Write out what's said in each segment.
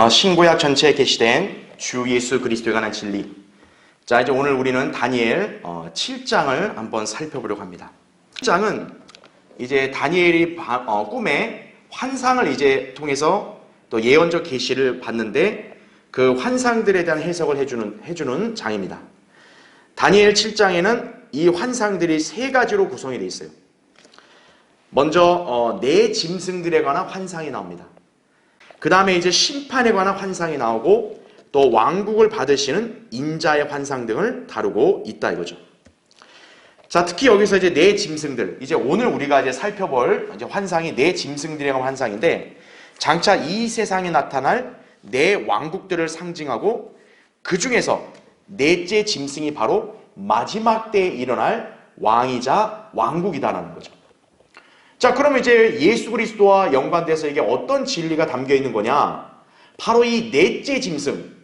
신구약 전체에 게시된 주 예수 그리스도에 관한 진리. 자, 이제 오늘 우리는 다니엘 7장을 한번 살펴보려고 합니다. 7장은 이제 다니엘이 꿈에 환상을 이제 통해서 또 예언적 계시를 받는데 그 환상들에 대한 해석을 해주는 장입니다. 다니엘 7장에는 이 환상들이 세 가지로 구성이 되어 있어요. 먼저 네 짐승들에 관한 환상이 나옵니다. 그 다음에 이제 심판에 관한 환상이 나오고 또 왕국을 받으시는 인자의 환상 등을 다루고 있다 이거죠. 자, 특히 여기서 이제 네 짐승들, 이제 오늘 우리가 이제 살펴볼 이제 환상이 네 짐승들의 환상인데, 장차 이 세상에 나타날 네 왕국들을 상징하고 그 중에서 넷째 짐승이 바로 마지막 때에 일어날 왕이자 왕국이다라는 거죠. 자, 그러면 이제 예수 그리스도와 연관돼서 이게 어떤 진리가 담겨 있는 거냐? 바로 이 넷째 짐승,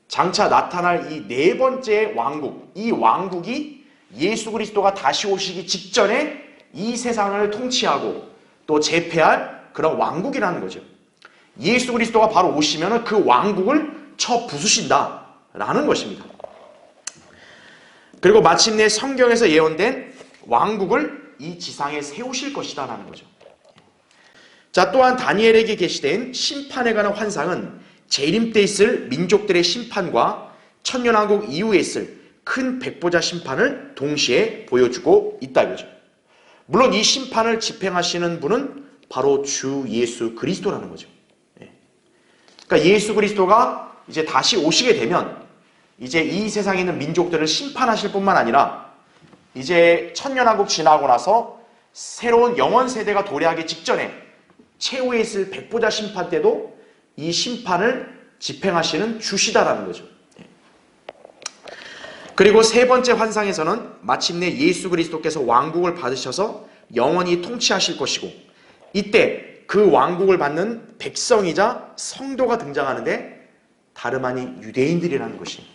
장차 나타날 이 네 번째 왕국, 이 왕국이 예수 그리스도가 다시 오시기 직전에 이 세상을 통치하고 또 제패할 그런 왕국이라는 거죠. 예수 그리스도가 바로 오시면 그 왕국을 쳐 부수신다라는 것입니다. 그리고 마침내 성경에서 예언된 왕국을 이 지상에 세우실 것이다라는 거죠. 자, 또한 다니엘에게 계시된 심판에 관한 환상은 재림 때 있을 민족들의 심판과 천년왕국 이후에 있을 큰 백보자 심판을 동시에 보여주고 있다 이거죠. 물론 이 심판을 집행하시는 분은 바로 주 예수 그리스도라는 거죠. 그러니까 예수 그리스도가 이제 다시 오시게 되면 이제 이 세상에 있는 민족들을 심판하실 뿐만 아니라 이제 천년왕국 지나고 나서 새로운 영원 세대가 도래하기 직전에 최후에 있을 백보자 심판 때도 이 심판을 집행하시는 주시다라는 거죠. 그리고 세 번째 환상에서는 마침내 예수 그리스도께서 왕국을 받으셔서 영원히 통치하실 것이고, 이때 그 왕국을 받는 백성이자 성도가 등장하는데 다름 아닌 유대인들이라는 것입니다.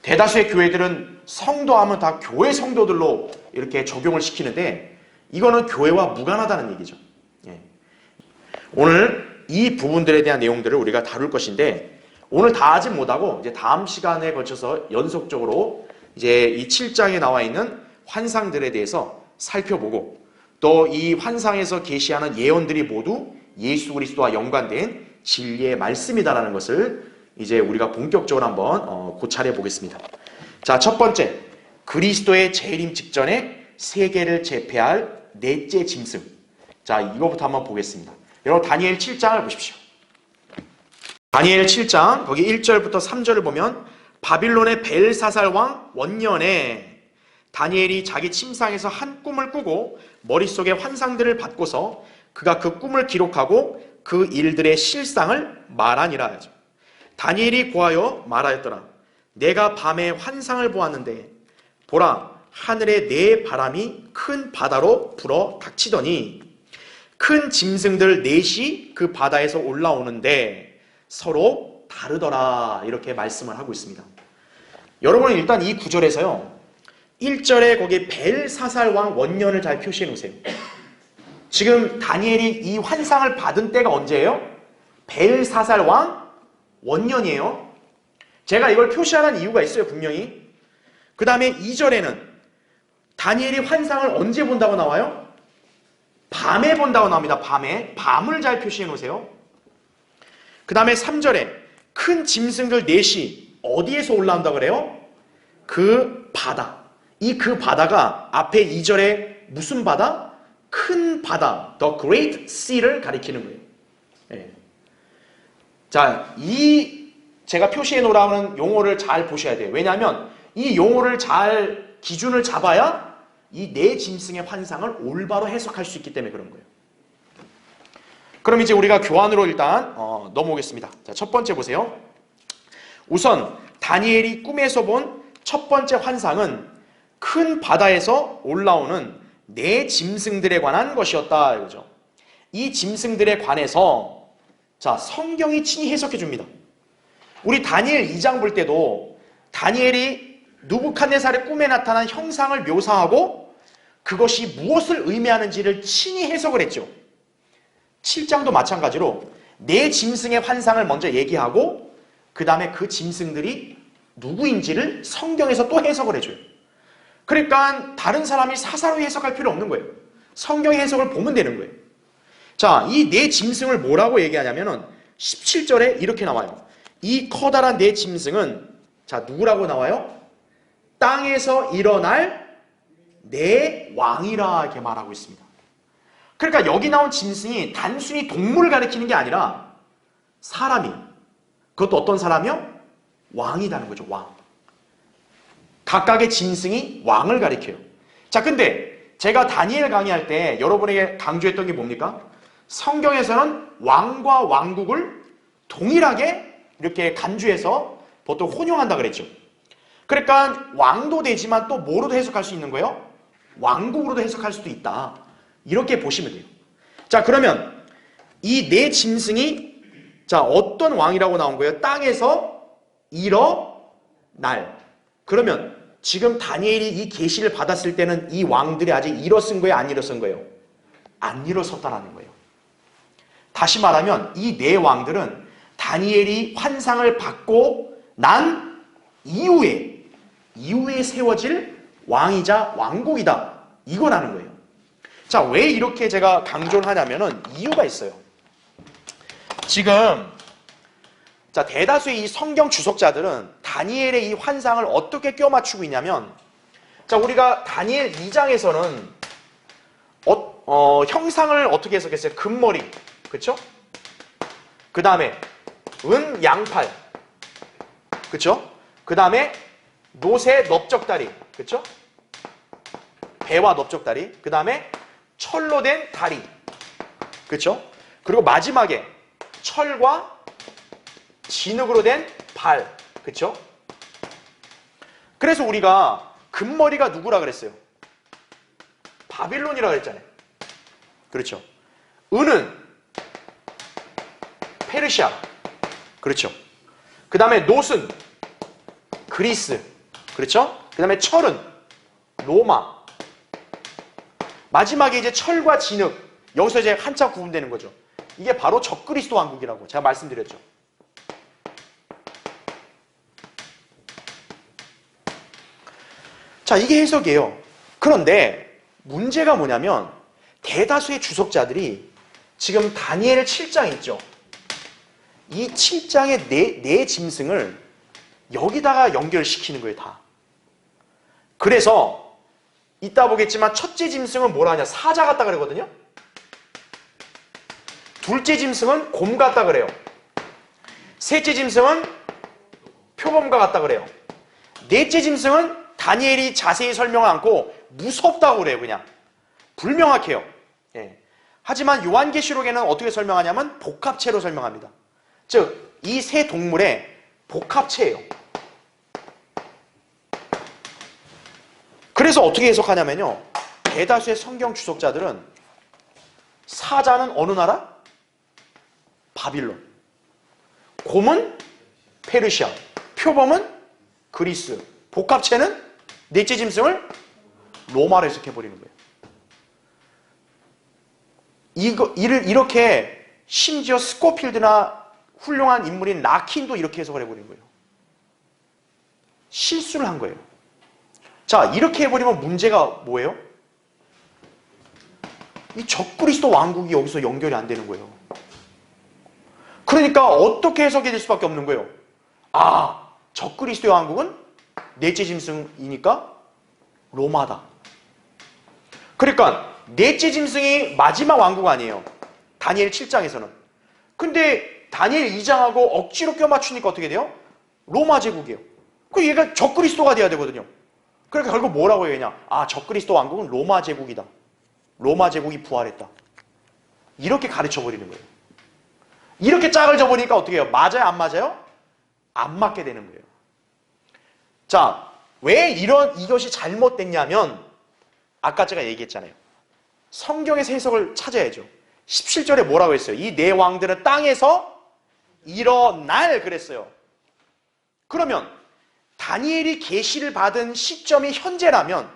대다수의 교회들은 성도하면 다 교회 성도들로 이렇게 적용을 시키는데 이거는 교회와 무관하다는 얘기죠. 오늘 이 부분들에 대한 내용들을 우리가 다룰 것인데, 오늘 다 하진 못하고 이제 다음 시간에 걸쳐서 연속적으로 이제 이 7장에 나와 있는 환상들에 대해서 살펴보고, 또 이 환상에서 계시하는 예언들이 모두 예수 그리스도와 연관된 진리의 말씀이다라는 것을 이제 우리가 본격적으로 한번 고찰해 보겠습니다. 자, 첫 번째, 그리스도의 재림 직전에 세계를 제패할 넷째 짐승. 자, 이거부터 한번 보겠습니다. 여러분, 다니엘 7장을 보십시오. 다니엘 7장 거기 1절부터 3절을 보면, 바빌론의 벨사살 왕 원년에 다니엘이 자기 침상에서 한 꿈을 꾸고 머릿속에 환상들을 받고서 그가 그 꿈을 기록하고 그 일들의 실상을 말하니라 하죠. 다니엘이 고하여 말하였더라. 내가 밤에 환상을 보았는데 보라, 하늘에 네 바람이 큰 바다로 불어 닥치더니 큰 짐승들 넷이 그 바다에서 올라오는데 서로 다르더라, 이렇게 말씀을 하고 있습니다. 여러분은 일단 이 구절에서요, 1절에 거기 벨사살 왕 원년을 잘 표시해 놓으세요. 지금 다니엘이 이 환상을 받은 때가 언제예요? 벨사살 왕 원년이에요. 제가 이걸 표시하는 이유가 있어요, 분명히. 그 다음에 2절에는 다니엘이 환상을 언제 본다고 나와요? 밤에 본다고 나옵니다. 밤에. 밤을 잘 표시해 놓으세요. 그 다음에 3절에 큰 짐승들 넷이 어디에서 올라온다고 그래요? 그 바다. 그 바다가 앞에 2절에 무슨 바다? 큰 바다, The Great Sea를 가리키는 거예요. 자, 제가 표시해 놓으라는 용어를 잘 보셔야 돼요. 왜냐하면 이 용어를 잘 기준을 잡아야 이 네 짐승의 환상을 올바로 해석할 수 있기 때문에 그런 거예요. 그럼 이제 우리가 교환으로 일단 넘어오겠습니다. 자, 첫 번째 보세요. 우선 다니엘이 꿈에서 본 첫 번째 환상은 큰 바다에서 올라오는 네 짐승들에 관한 것이었다 이거죠. 이 짐승들에 관해서 자, 성경이 친히 해석해 줍니다. 우리 다니엘 2장 볼 때도 다니엘이 느부갓네살의 꿈에 나타난 형상을 묘사하고 그것이 무엇을 의미하는지를 친히 해석을 했죠. 7장도 마찬가지로 네 짐승의 환상을 먼저 얘기하고 그 다음에 그 짐승들이 누구인지를 성경에서 또 해석을 해줘요. 그러니까 다른 사람이 사사로이 해석할 필요 없는 거예요. 성경의 해석을 보면 되는 거예요. 자, 이 네 짐승을 뭐라고 얘기하냐면은 17절에 이렇게 나와요. 이 커다란 네 짐승은 자, 누구라고 나와요? 땅에서 일어날 네 왕이라 이렇게 말하고 있습니다. 그러니까 여기 나온 짐승이 단순히 동물을 가리키는 게 아니라 사람이, 그것도 어떤 사람이요? 왕이라는 거죠. 왕. 각각의 짐승이 왕을 가리켜요. 자, 근데 제가 다니엘 강의할 때 여러분에게 강조했던 게 뭡니까? 성경에서는 왕과 왕국을 동일하게 이렇게 간주해서 보통 혼용한다 그랬죠. 그러니까 왕도 되지만 또 뭐로도 해석할 수 있는 거예요? 왕국으로도 해석할 수도 있다. 이렇게 보시면 돼요. 자, 그러면 이 네 짐승이 자, 어떤 왕이라고 나온 거예요? 땅에서 일어날. 그러면 지금 다니엘이 이 계시를 받았을 때는 이 왕들이 아직 일어선 거예요? 안 일어선 거예요? 안 일어섰다라는 거예요. 다시 말하면 이 네 왕들은 다니엘이 환상을 받고 난 이후에 세워질 왕이자 왕국이다. 이거라는 거예요. 자, 왜 이렇게 제가 강조를 하냐면은 이유가 있어요. 지금 자, 대다수의 이 성경 주석자들은 다니엘의 이 환상을 어떻게 껴맞추고 있냐면, 자, 우리가 다니엘 2장에서는 형상을 어떻게 해석했어요? 금머리, 그쵸? 그 다음에 은 양팔, 그쵸? 그 다음에 노새 넓적다리, 그쵸? 배와 넓적다리, 그 다음에 철로 된 다리, 그쵸? 그리고 마지막에 철과 진흙으로 된 발, 그쵸? 그래서 우리가 금머리가 누구라 그랬어요? 바빌론이라 그랬잖아요. 그렇죠? 은은 페르시아, 그렇죠? 그 다음에 놋은 그리스, 그렇죠? 그 다음에 철은 로마. 마지막에 이제 철과 진흙, 여기서 이제 한참 구분되는 거죠. 이게 바로 적그리스도 왕국이라고 제가 말씀드렸죠. 자, 이게 해석이에요. 그런데 문제가 뭐냐면 대다수의 주석자들이 지금 다니엘 7장 있죠. 이 7장의 네 짐승을 여기다가 연결시키는 거예요, 다. 그래서 이따 보겠지만 첫째 짐승은 뭐라 하냐? 사자 같다 그러거든요. 둘째 짐승은 곰 같다 그래요. 셋째 짐승은 표범과 같다 그래요. 넷째 짐승은 다니엘이 자세히 설명을 않고 무섭다고 그래요. 그냥 불명확해요. 예. 하지만 요한계시록에는 어떻게 설명하냐면 복합체로 설명합니다. 즉 이 세 동물의 복합체예요. 그래서 어떻게 해석하냐면요, 대다수의 성경 주석자들은 사자는 어느 나라? 바빌론. 곰은 페르시아. 표범은 그리스. 복합체는 넷째 짐승을 로마로 해석해버리는 거예요. 이렇게 심지어 스코필드나 훌륭한 인물인 라킨도 이렇게 해석을 해버린 거예요. 실수를 한 거예요. 자, 이렇게 해버리면 문제가 뭐예요? 이 적그리스도 왕국이 여기서 연결이 안 되는 거예요. 그러니까 어떻게 해석이 될 수밖에 없는 거예요? 아, 적그리스도 왕국은 넷째 짐승이니까 로마다. 그러니까 넷째 짐승이 마지막 왕국 아니에요. 다니엘 7장에서는. 근데 다니엘 2장하고 억지로 껴맞추니까 어떻게 돼요? 로마 제국이에요. 그 얘가 적그리스도가 돼야 되거든요. 그러니까 결국 뭐라고 얘기하냐? 아, 적그리스도 왕국은 로마 제국이다. 로마 제국이 부활했다. 이렇게 가르쳐버리는 거예요. 이렇게 짝을 져버리니까 어떻게 해요? 맞아요? 안 맞아요? 안 맞게 되는 거예요. 자, 왜 이것이 잘못됐냐면 아까 제가 얘기했잖아요. 성경에서 해석을 찾아야죠. 17절에 뭐라고 했어요? 이 네 왕들은 땅에서 일어날 그랬어요. 그러면 다니엘이 계시를 받은 시점이 현재라면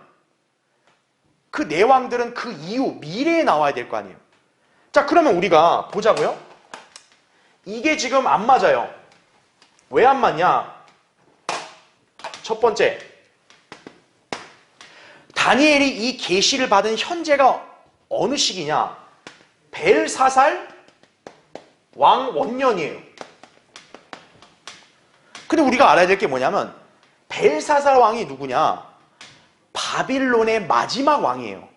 그 네 왕들은 그 이후 미래에 나와야 될 거 아니에요. 자, 그러면 우리가 보자고요. 이게 지금 안 맞아요. 왜 안 맞냐? 첫 번째, 다니엘이 이 계시를 받은 현재가 어느 시기냐? 벨사살 왕 원년이에요. 근데 우리가 알아야 될 게 뭐냐면 벨사살 왕이 누구냐? 바빌론의 마지막 왕이에요.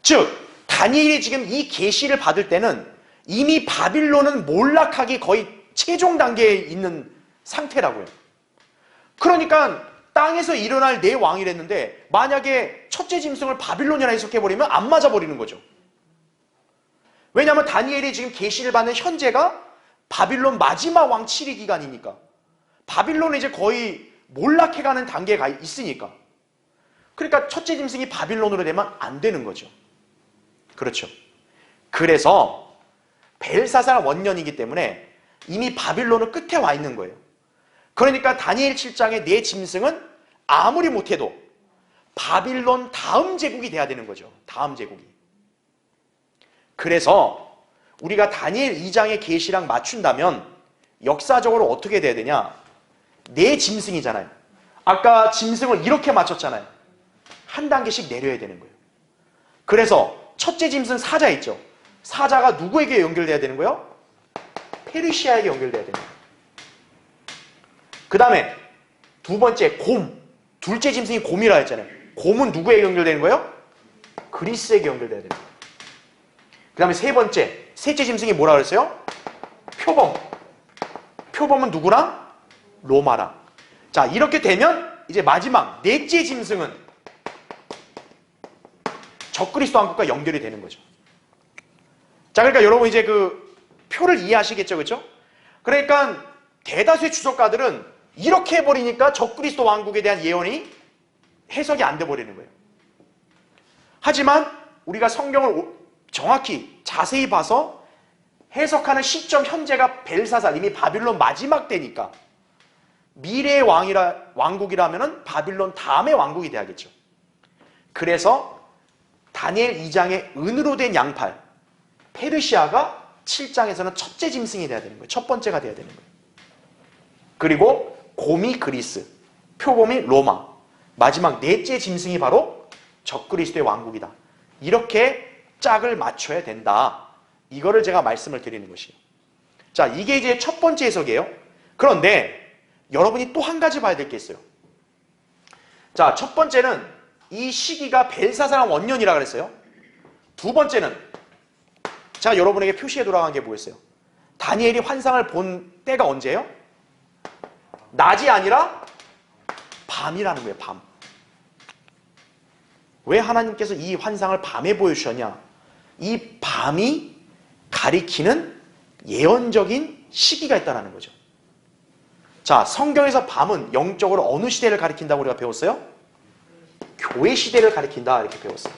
즉 다니엘이 지금 이 계시를 받을 때는 이미 바빌론은 몰락하기 거의 최종 단계에 있는 상태라고요. 그러니까 땅에서 일어날 내 왕이랬는데 만약에 첫째 짐승을 바빌론이라 해석해버리면 안 맞아버리는 거죠. 왜냐하면 다니엘이 지금 계시를 받는 현재가 바빌론 마지막 왕 치리 기간이니까 바빌론은 이제 거의 몰락해가는 단계에 가 있으니까 그러니까 첫째 짐승이 바빌론으로 되면 안 되는 거죠. 그렇죠. 그래서 벨사살 원년이기 때문에 이미 바빌론은 끝에 와 있는 거예요. 그러니까 다니엘 7장의 내 짐승은 아무리 못해도 바빌론 다음 제국이 돼야 되는 거죠. 다음 제국이. 그래서 우리가 다니엘 2장의 계시랑 맞춘다면 역사적으로 어떻게 돼야 되냐? 내 짐승이잖아요. 아까 짐승을 이렇게 맞췄잖아요. 한 단계씩 내려야 되는 거예요. 그래서 첫째 짐승 사자 있죠. 사자가 누구에게 연결돼야 되는 거예요? 페르시아에게 연결돼야 되는 거예요. 그 다음에 두 번째 곰. 둘째 짐승이 곰이라 했잖아요. 곰은 누구에게 연결되는 거예요? 그리스에게 연결돼야 되는 거예요. 그 다음에 세 번째, 셋째 짐승이 뭐라 그랬어요? 표범. 표범은 누구랑? 로마랑. 자, 이렇게 되면 이제 마지막 넷째 짐승은 적그리스도 왕국과 연결이 되는 거죠. 자, 그러니까 여러분 이제 그 표를 이해하시겠죠, 그렇죠? 그러니까 대다수의 주석가들은 이렇게 해버리니까 적그리스도 왕국에 대한 예언이 해석이 안 돼버리는 거예요. 하지만 우리가 성경을 정확히 자세히 봐서 해석하는 시점 현재가 벨사살, 이미 바빌론 마지막 때니까 미래의 왕국이라면 바빌론 다음의 왕국이 돼야겠죠. 그래서 다니엘 2장의 은으로 된 양팔, 페르시아가 7장에서는 첫째 짐승이 돼야 되는 거예요. 첫 번째가 돼야 되는 거예요. 그리고 곰이 그리스, 표범이 로마, 마지막 넷째 짐승이 바로 적그리스도의 왕국이다. 이렇게 짝을 맞춰야 된다. 이거를 제가 말씀을 드리는 것이에요. 자, 이게 이제 첫 번째 해석이에요. 그런데 여러분이 또 한 가지 봐야 될 게 있어요. 자, 첫 번째는 이 시기가 벨사살 원년이라 그랬어요. 두 번째는 제가 여러분에게 표시해 돌아간 게 뭐였어요? 다니엘이 환상을 본 때가 언제예요? 낮이 아니라 밤이라는 거예요. 밤. 왜 하나님께서 이 환상을 밤에 보여주셨냐? 이 밤이 가리키는 예언적인 시기가 있다는 거죠. 자, 성경에서 밤은 영적으로 어느 시대를 가리킨다고 우리가 배웠어요? 교회 시대를 가리킨다 이렇게 배웠어요.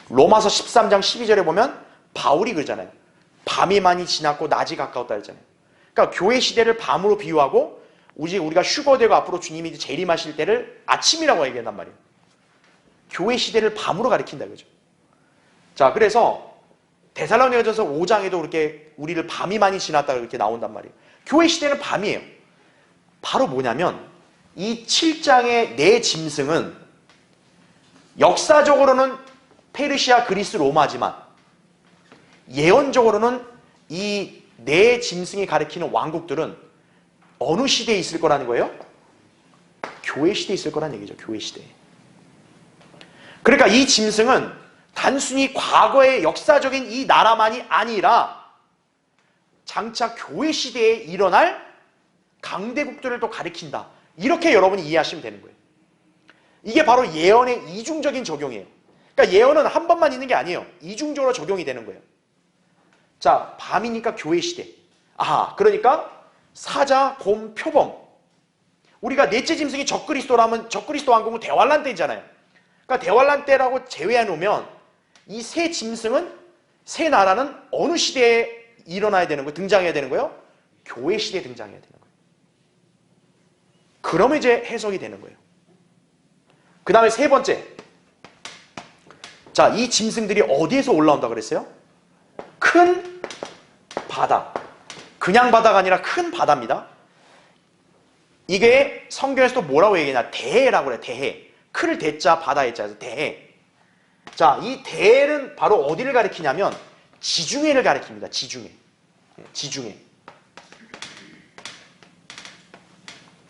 로마서 13장 12절에 보면 바울이 그러잖아요. 밤이 많이 지났고 낮이 가까웠다 했잖아요. 그러니까 교회 시대를 밤으로 비유하고 우리가 휴거되고 앞으로 주님이 재림하실 때를 아침이라고 얘기한단 말이에요. 교회 시대를 밤으로 가리킨다 이거죠. 자, 그래서 데살로니가전서 5장에도 그렇게 우리를 밤이 많이 지났다 이렇게 나온단 말이에요. 교회 시대는 밤이에요. 바로 뭐냐면 이 7장의 네 짐승은 역사적으로는 페르시아, 그리스, 로마지만 예언적으로는 이 네 짐승이 가리키는 왕국들은 어느 시대에 있을 거라는 거예요? 교회 시대에 있을 거라는 얘기죠. 교회 시대에. 그러니까 이 짐승은 단순히 과거의 역사적인 이 나라만이 아니라 장차 교회 시대에 일어날 강대국들을 또 가리킨다. 이렇게 여러분이 이해하시면 되는 거예요. 이게 바로 예언의 이중적인 적용이에요. 그러니까 예언은 한 번만 있는 게 아니에요. 이중적으로 적용이 되는 거예요. 자, 밤이니까 교회 시대. 아, 그러니까 사자, 곰, 표범. 우리가 넷째 짐승이 적그리스도라면 적그리스도 왕국은 대환란 때잖아요. 그러니까 대환란 때라고 제외해 놓으면 이 세 짐승은, 세 나라는 어느 시대에 일어나야 되는 거예요? 등장해야 되는 거예요? 교회 시대에 등장해야 되는 거예요. 그러면 이제 해석이 되는 거예요. 그 다음에 세 번째. 자, 이 짐승들이 어디에서 올라온다 그랬어요? 큰 바다. 그냥 바다가 아니라 큰 바다입니다. 이게 성경에서도 뭐라고 얘기하냐? 대해라고 그래요. 대해. 클 대자 바다의 자에서 대해. 자, 이 대해는 바로 어디를 가리키냐면 지중해를 가리킵니다. 지중해. 지중해.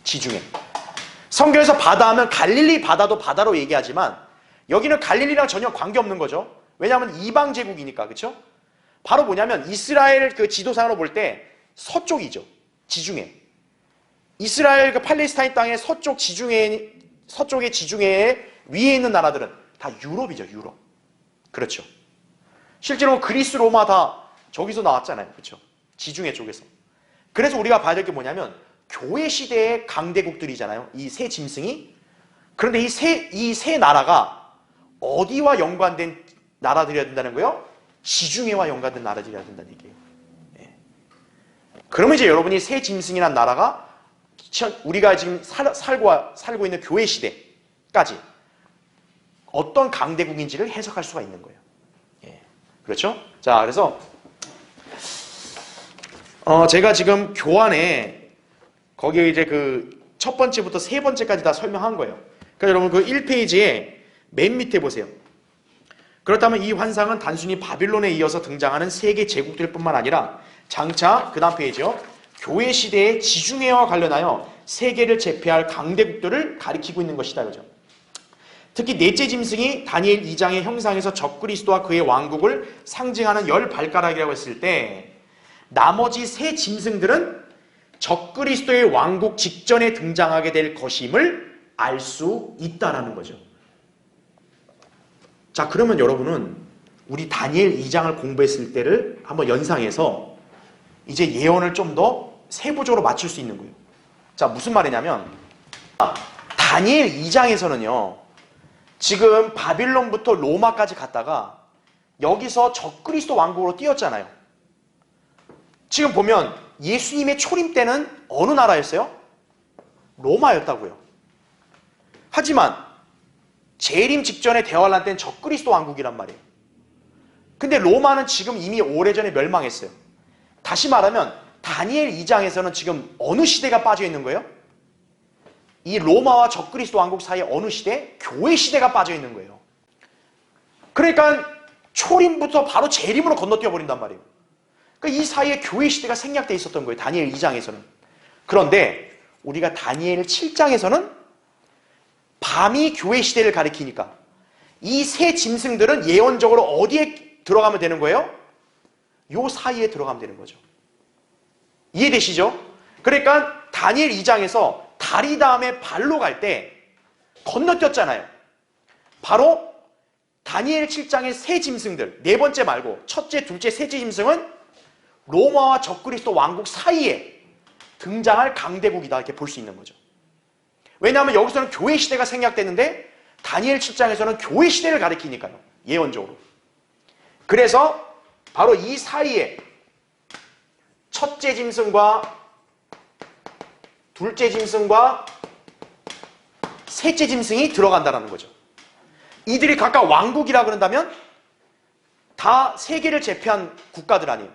지중해. 성경에서 바다 하면 갈릴리 바다도 바다로 얘기하지만 여기는 갈릴리랑 전혀 관계없는 거죠. 왜냐하면 이방 제국이니까. 그렇죠? 바로 뭐냐면 이스라엘 그 지도상으로 볼 때 서쪽이죠. 지중해. 이스라엘 그 팔레스타인 땅의 서쪽의 지중해 위에 있는 나라들은 다 유럽이죠. 유럽. 그렇죠. 실제로 그리스, 로마 다 저기서 나왔잖아요. 그렇죠? 지중해 쪽에서. 그래서 우리가 봐야 될 게 뭐냐면 교회 시대의 강대국들이잖아요. 이 세 짐승이. 그런데 이 세 나라가 어디와 연관된 나라들이어야 된다는 거예요? 지중해와 연관된 나라들이어야 된다는 얘기예요. 예. 그러면 이제 여러분이 세 짐승이라는 나라가 우리가 지금 살고 있는 교회 시대까지 어떤 강대국인지를 해석할 수가 있는 거예요. 예. 그렇죠? 자, 그래서 제가 지금 교환에 거기에 이제 그 첫 번째부터 세 번째까지 다 설명한 거예요. 그러니까 여러분 그 1페이지에 맨 밑에 보세요. 그렇다면 이 환상은 단순히 바빌론에 이어서 등장하는 세계 제국들 뿐만 아니라 장차 그 다음 페이지요. 교회 시대의 지중해와 관련하여 세계를 제패할 강대국들을 가리키고 있는 것이다. 그죠? 특히 넷째 짐승이 다니엘 2장의 형상에서 적그리스도와 그의 왕국을 상징하는 10발가락이라고 했을 때 나머지 세 짐승들은 적그리스도의 왕국 직전에 등장하게 될 것임을 알 수 있다라는 거죠. 자, 그러면 여러분은 우리 다니엘 2장을 공부했을 때를 한번 연상해서 이제 예언을 좀 더 세부적으로 맞출 수 있는 거예요. 자, 무슨 말이냐면 다니엘 2장에서는요. 지금 바빌론부터 로마까지 갔다가 여기서 적그리스도 왕국으로 뛰었잖아요. 지금 보면 예수님의 초림 때는 어느 나라였어요? 로마였다고요. 하지만 재림 직전에 대환란 때는 적그리스도 왕국이란 말이에요. 근데 로마는 지금 이미 오래전에 멸망했어요. 다시 말하면 다니엘 2장에서는 지금 어느 시대가 빠져 있는 거예요? 이 로마와 적그리스도 왕국 사이에 어느 시대? 교회 시대가 빠져 있는 거예요. 그러니까 초림부터 바로 재림으로 건너뛰어 버린단 말이에요. 그러니까 이 사이에 교회 시대가 생략되어 있었던 거예요. 다니엘 2장에서는. 그런데 우리가 다니엘 7장에서는 밤이 교회 시대를 가리키니까 이 세 짐승들은 예언적으로 어디에 들어가면 되는 거예요? 요 사이에 들어가면 되는 거죠. 이해되시죠? 그러니까 다니엘 2장에서 다리 다음에 발로 갈 때 건너뛰었잖아요. 바로 다니엘 7장의 세 짐승들, 네 번째 말고 첫째, 둘째, 셋째 짐승은 로마와 적그리스도 왕국 사이에 등장할 강대국이다 이렇게 볼 수 있는 거죠. 왜냐하면 여기서는 교회 시대가 생략되는데 다니엘 7장에서는 교회 시대를 가리키니까요. 예언적으로. 그래서 바로 이 사이에 첫째 짐승과 둘째 짐승과 셋째 짐승이 들어간다는 거죠. 이들이 각각 왕국이라 그런다면 다 세계를 제패한 국가들 아니에요.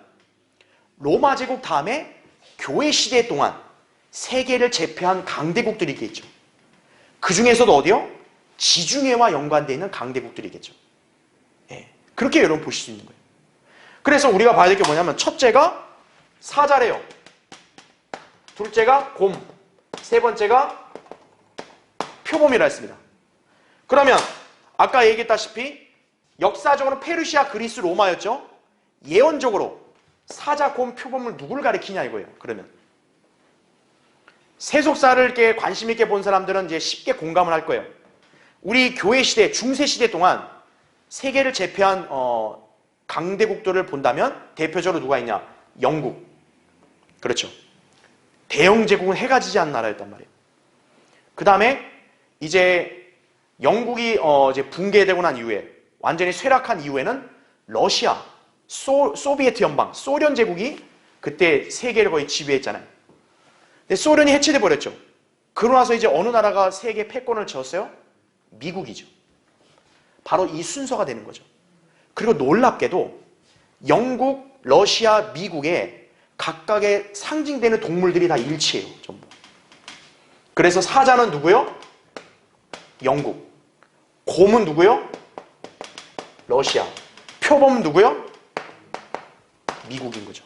로마 제국 다음에 교회 시대 동안 세계를 제패한 강대국들이겠죠. 그 중에서도 어디요? 지중해와 연관되어 있는 강대국들이겠죠. 예, 그렇게 여러분 보실 수 있는 거예요. 그래서 우리가 봐야 될 게 뭐냐면 첫째가 사자래요. 둘째가 곰. 세 번째가 표범이라 했습니다. 그러면 아까 얘기했다시피 역사적으로 페르시아, 그리스, 로마였죠. 예언적으로 사자, 곰, 표범을 누굴 가리키냐 이거예요. 그러면 세속사를 이렇게 관심 있게 본 사람들은 이제 쉽게 공감을 할 거예요. 우리 교회 시대, 중세 시대 동안 세계를 제패한 강대국들을 본다면 대표적으로 누가 있냐? 영국. 그렇죠. 대영 제국은 해가 지지 않은 나라였단 말이에요. 그 다음에 이제 영국이 이제 붕괴되고 난 이후에 완전히 쇠락한 이후에는 러시아, 소비에트 연방, 소련 제국이 그때 세계를 거의 지배했잖아요. 근데 소련이 해체돼 버렸죠. 그러고 나서 이제 어느 나라가 세계 패권을 쥐었어요? 미국이죠. 바로 이 순서가 되는 거죠. 그리고 놀랍게도 영국, 러시아, 미국의 각각의 상징되는 동물들이 다 일치해요. 전부. 그래서 사자는 누구요? 영국. 곰은 누구요? 러시아. 표범은 누구요? 미국인 거죠.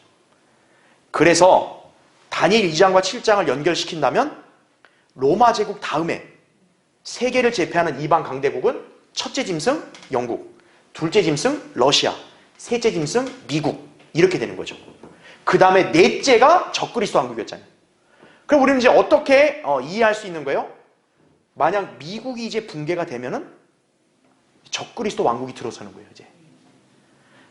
그래서 다니엘 2장과 7장을 연결시킨다면 로마 제국 다음에 세계를 제패하는 이방 강대국은 첫째 짐승 영국, 둘째 짐승 러시아, 셋째 짐승 미국 이렇게 되는 거죠. 그 다음에 넷째가 적그리스도 왕국이었잖아요. 그럼 우리는 이제 어떻게 이해할 수 있는 거예요? 만약 미국이 이제 붕괴가 되면은 적그리스도 왕국이 들어서는 거예요, 이제.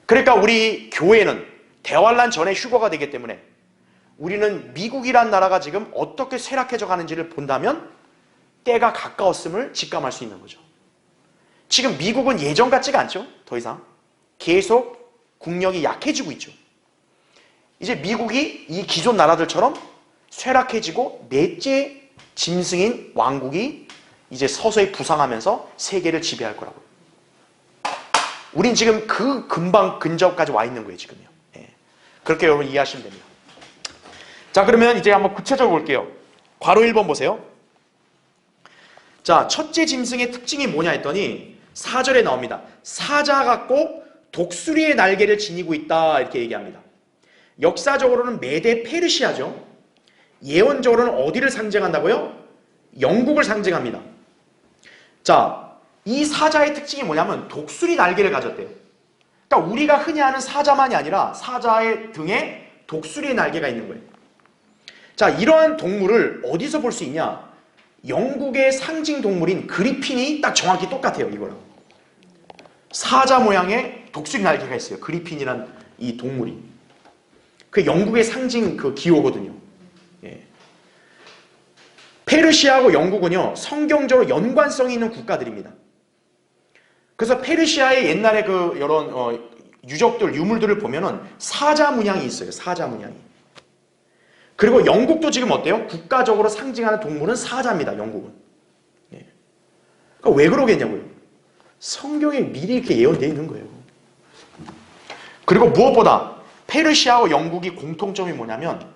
그러니까 우리 교회는 대환란 전에 휴거가 되기 때문에 우리는 미국이란 나라가 지금 어떻게 쇠락해져 가는지를 본다면 때가 가까웠음을 직감할 수 있는 거죠. 지금 미국은 예전 같지가 않죠. 더 이상. 계속 국력이 약해지고 있죠. 이제 미국이 이 기존 나라들처럼 쇠락해지고 넷째 짐승인 왕국이 이제 서서히 부상하면서 세계를 지배할 거라고요. 우린 지금 그 근접까지 와 있는 거예요, 지금요. 예. 그렇게 여러분 이해하시면 됩니다. 자, 그러면 이제 한번 구체적으로 볼게요. 괄호 1번 보세요. 자, 첫째 짐승의 특징이 뭐냐 했더니 4절에 나옵니다. 사자 같고 독수리의 날개를 지니고 있다 이렇게 얘기합니다. 역사적으로는 메데 페르시아죠. 예언적으로는 어디를 상징한다고요? 영국을 상징합니다. 자, 이 사자의 특징이 뭐냐면 독수리 날개를 가졌대요. 그러니까 우리가 흔히 아는 사자만이 아니라 사자의 등에 독수리의 날개가 있는 거예요. 자, 이러한 동물을 어디서 볼 수 있냐? 영국의 상징 동물인 그리핀이 딱 정확히 똑같아요, 이거랑. 사자 모양의 독수리 날개가 있어요. 그리핀이란 이 동물이. 그게 영국의 상징 그 기호거든요. 예. 페르시아하고 영국은요, 성경적으로 연관성이 있는 국가들입니다. 그래서 페르시아의 옛날에 그 이런 유적들, 유물들을 보면은 사자 문양이 있어요. 사자 문양이. 그리고 영국도 지금 어때요? 국가적으로 상징하는 동물은 사자입니다. 영국은. 예. 그러니까 왜 그러겠냐고요. 성경에 미리 이렇게 예언되어 있는 거예요. 그리고 무엇보다 페르시아와 영국이 공통점이 뭐냐면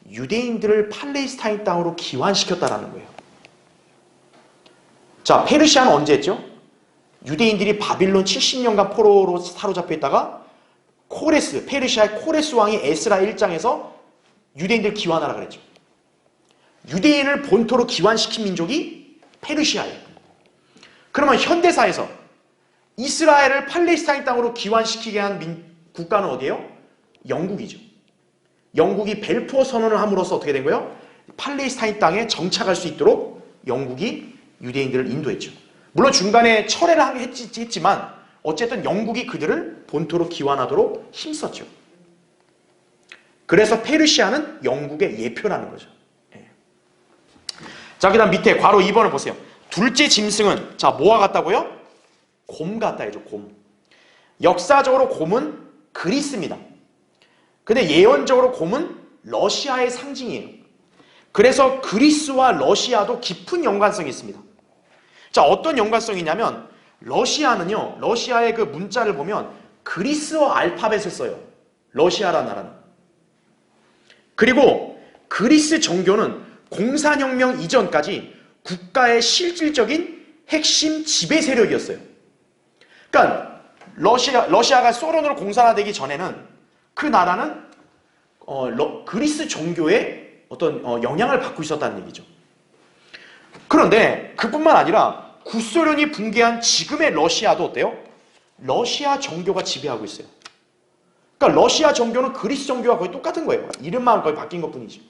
유대인들을 팔레스타인 땅으로 기환시켰다라는 거예요. 자, 페르시아는 언제 했죠? 유대인들이 바빌론 70년간 포로로 사로잡혀 있다가 코레스, 페르시아의 코레스 왕이 에스라 1장에서 유대인들 기환하라 그랬죠. 유대인을 본토로 기환시킨 민족이 페르시아예요. 그러면 현대사에서 이스라엘을 팔레스타인 땅으로 기환시키게 한 국가는 어디예요? 영국이죠. 영국이 벨포어 선언을 함으로써 어떻게 된 거예요? 팔레스타인 땅에 정착할 수 있도록 영국이 유대인들을 인도했죠. 물론 중간에 철회를 했지만 어쨌든 영국이 그들을 본토로 기환하도록 힘썼죠. 그래서 페르시아는 영국의 예표라는 거죠. 예. 자, 그 다음 밑에 괄호 2번을 보세요. 둘째 짐승은 자 뭐와 같다고요? 곰 같다 해죠. 곰. 역사적으로 곰은 그리스입니다. 근데 예언적으로 곰은 러시아의 상징이에요. 그래서 그리스와 러시아도 깊은 연관성이 있습니다. 자, 어떤 연관성이냐면 러시아는요, 러시아의 그 문자를 보면 그리스어 알파벳을 써요. 러시아라는 나라는. 그리고 그리스 정교는 공산혁명 이전까지 국가의 실질적인 핵심 지배 세력이었어요. 그러니까 러시아가 소련으로 공산화되기 전에는 그 나라는 그리스 정교의 어떤 영향을 받고 있었다는 얘기죠. 그런데 그뿐만 아니라 구소련이 붕괴한 지금의 러시아도 어때요? 러시아 정교가 지배하고 있어요. 그러니까 러시아 정교는 그리스 정교와 거의 똑같은 거예요. 이름만 거의 바뀐 것뿐이죠.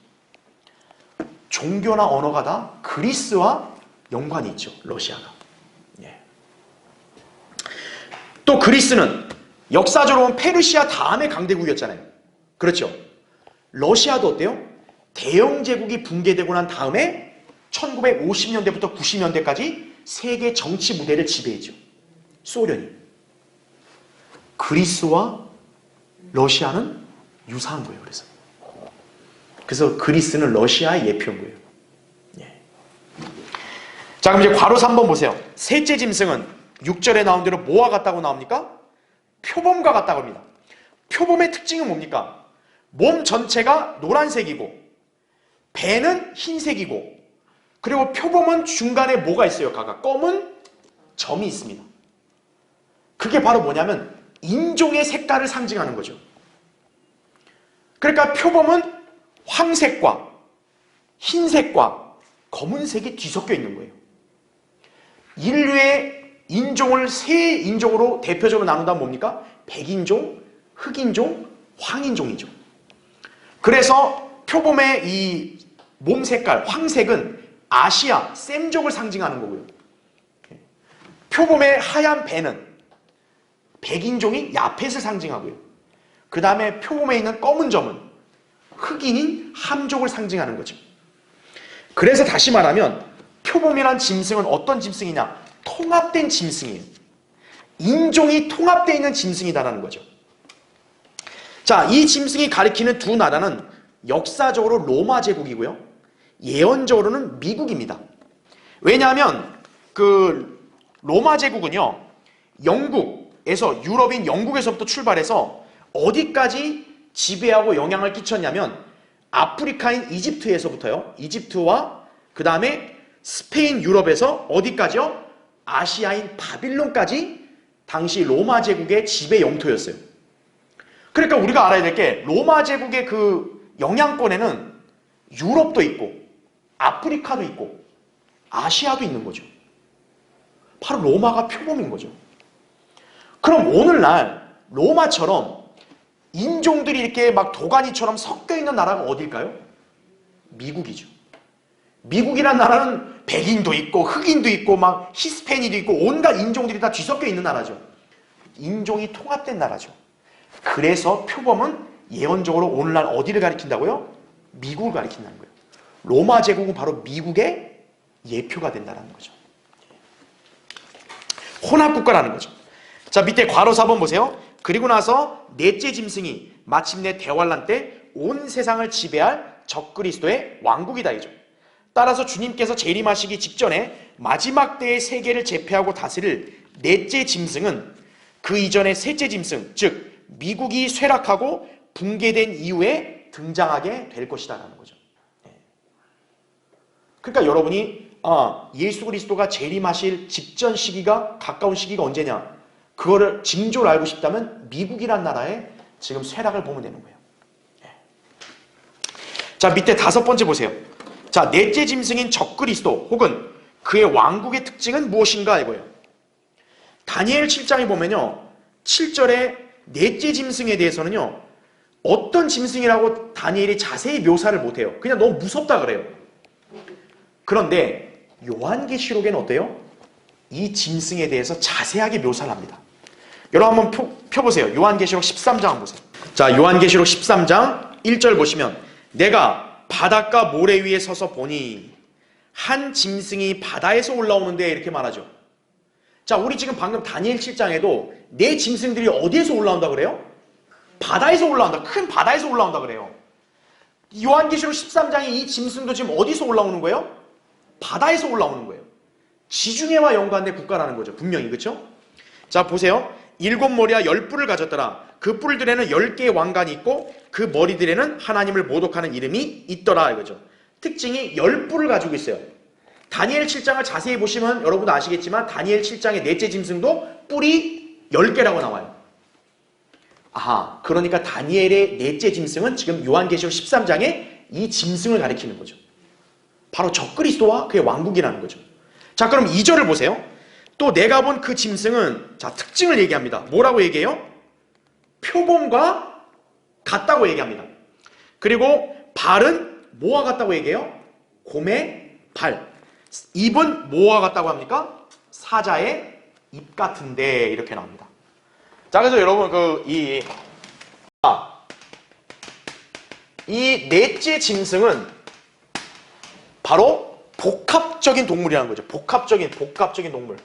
종교나 언어가 다 그리스와 연관이 있죠. 러시아가. 예. 또 그리스는 역사적으로는 페르시아 다음의 강대국이었잖아요. 그렇죠. 러시아도 어때요? 대영 제국이 붕괴되고 난 다음에 1950년대부터 90년대까지 세계 정치 무대를 지배했죠. 소련이. 그리스와 러시아는 유사한 거예요. 그래서 그리스는 러시아의 예표인 거예요. 예. 자, 그럼 이제 괄호 3번 보세요. 셋째 짐승은 6절에 나온 대로 뭐와 같다고 나옵니까? 표범과 같다고 합니다. 표범의 특징은 뭡니까? 몸 전체가 노란색이고 배는 흰색이고 그리고 표범은 중간에 뭐가 있어요? 각각 검은 점이 있습니다. 그게 바로 뭐냐면 인종의 색깔을 상징하는 거죠. 그러니까 표범은 황색과 흰색과 검은색이 뒤섞여 있는 거예요. 인류의 인종을 세 인종으로 대표적으로 나눈다면 뭡니까? 백인종, 흑인종, 황인종이죠. 그래서 표범의 이 몸 색깔, 황색은 아시아, 셈족을 상징하는 거고요. 표범의 하얀 배는 백인종인 야펫을 상징하고요. 그 다음에 표범에 있는 검은 점은 흑인인 함족을 상징하는 거죠. 그래서 다시 말하면 표범이란 짐승은 어떤 짐승이냐? 통합된 짐승이에요. 인종이 통합되어 있는 짐승이다라는 거죠. 자, 이 짐승이 가리키는 두 나라는 역사적으로 로마 제국이고요. 예언적으로는 미국입니다. 왜냐하면 그 로마 제국은요, 영국에서 유럽인 영국에서부터 출발해서 어디까지 지배하고 영향을 끼쳤냐면 아프리카인 이집트에서부터요. 이집트와 그 다음에 스페인 유럽에서 어디까지요? 아시아인 바빌론까지 당시 로마 제국의 지배 영토였어요. 그러니까 우리가 알아야 될 게 로마 제국의 그 영향권에는 유럽도 있고 아프리카도 있고 아시아도 있는 거죠. 바로 로마가 표범인 거죠. 그럼 오늘날 로마처럼 인종들이 이렇게 막 도가니처럼 섞여 있는 나라가 어딜까요? 미국이죠. 미국이란 나라는 백인도 있고 흑인도 있고 막 히스패닉도 있고 온갖 인종들이 다 뒤섞여 있는 나라죠. 인종이 통합된 나라죠. 그래서 표범은 예언적으로 오늘날 어디를 가리킨다고요? 미국을 가리킨다는 거예요. 로마 제국은 바로 미국의 예표가 된다는 거죠. 혼합국가라는 거죠. 자, 밑에 괄호 4번 보세요. 그리고 나서 넷째 짐승이 마침내 대환란 때 온 세상을 지배할 적그리스도의 왕국이다 이죠. 따라서 주님께서 재림하시기 직전에 마지막 때의 세계를 제패하고 다스릴 넷째 짐승은 그 이전의 셋째 짐승, 즉 미국이 쇠락하고 붕괴된 이후에 등장하게 될 것이다 라는 거죠. 그러니까 여러분이 예수 그리스도가 재림하실 직전 시기가 가까운 시기가 언제냐, 그거를 징조를 알고 싶다면 미국이란 나라의 지금 쇠락을 보면 되는 거예요. 자, 밑에 5번째 보세요. 자, 넷째 짐승인 적그리스도 혹은 그의 왕국의 특징은 무엇인가 이거예요. 다니엘 7장에 보면요, 7절에 넷째 짐승에 대해서는요, 어떤 짐승이라고 다니엘이 자세히 묘사를 못해요. 그냥 너무 무섭다 그래요. 그런데 요한계시록에는 어때요? 이 짐승에 대해서 자세하게 묘사를 합니다. 여러분 한번 펴보세요. 요한계시록 13장 보세요. 자, 요한계시록 13장 1절 보시면 내가 바닷가 모래 위에 서서 보니 한 짐승이 바다에서 올라오는데 이렇게 말하죠. 자, 우리 지금 방금 다니엘 7장에도 네 짐승들이 어디에서 올라온다 그래요? 바다에서 올라온다. 큰 바다에서 올라온다 그래요. 요한계시록 13장에 이 짐승도 지금 어디서 올라오는 거예요? 바다에서 올라오는 거예요. 지중해와 연관된 국가라는 거죠. 분명히. 그렇죠? 자, 보세요. 7머리와 10뿔을 가졌더라. 그 뿔들에는 10개의 왕관이 있고 그 머리들에는 하나님을 모독하는 이름이 있더라 이거죠. 특징이 10뿔을 가지고 있어요. 다니엘 7장을 자세히 보시면 여러분도 아시겠지만 다니엘 7장의 넷째 짐승도 뿔이 10개라고 나와요. 아하, 그러니까 다니엘의 넷째 짐승은 지금 요한계시록 13장에 이 짐승을 가리키는 거죠. 바로 적그리스도와 그의 왕국이라는 거죠. 자, 그럼 2절을 보세요. 또 내가 본 그 짐승은, 자, 특징을 얘기합니다. 뭐라고 얘기해요? 표범과 같다고 얘기합니다. 그리고 발은 뭐와 같다고 얘기해요? 곰의 발. 입은 뭐와 같다고 합니까? 사자의 입 같은데 이렇게 나옵니다. 자, 그래서 여러분 이 넷째 짐승은 바로 복합적인 동물이라는 거죠. 복합적인 동물.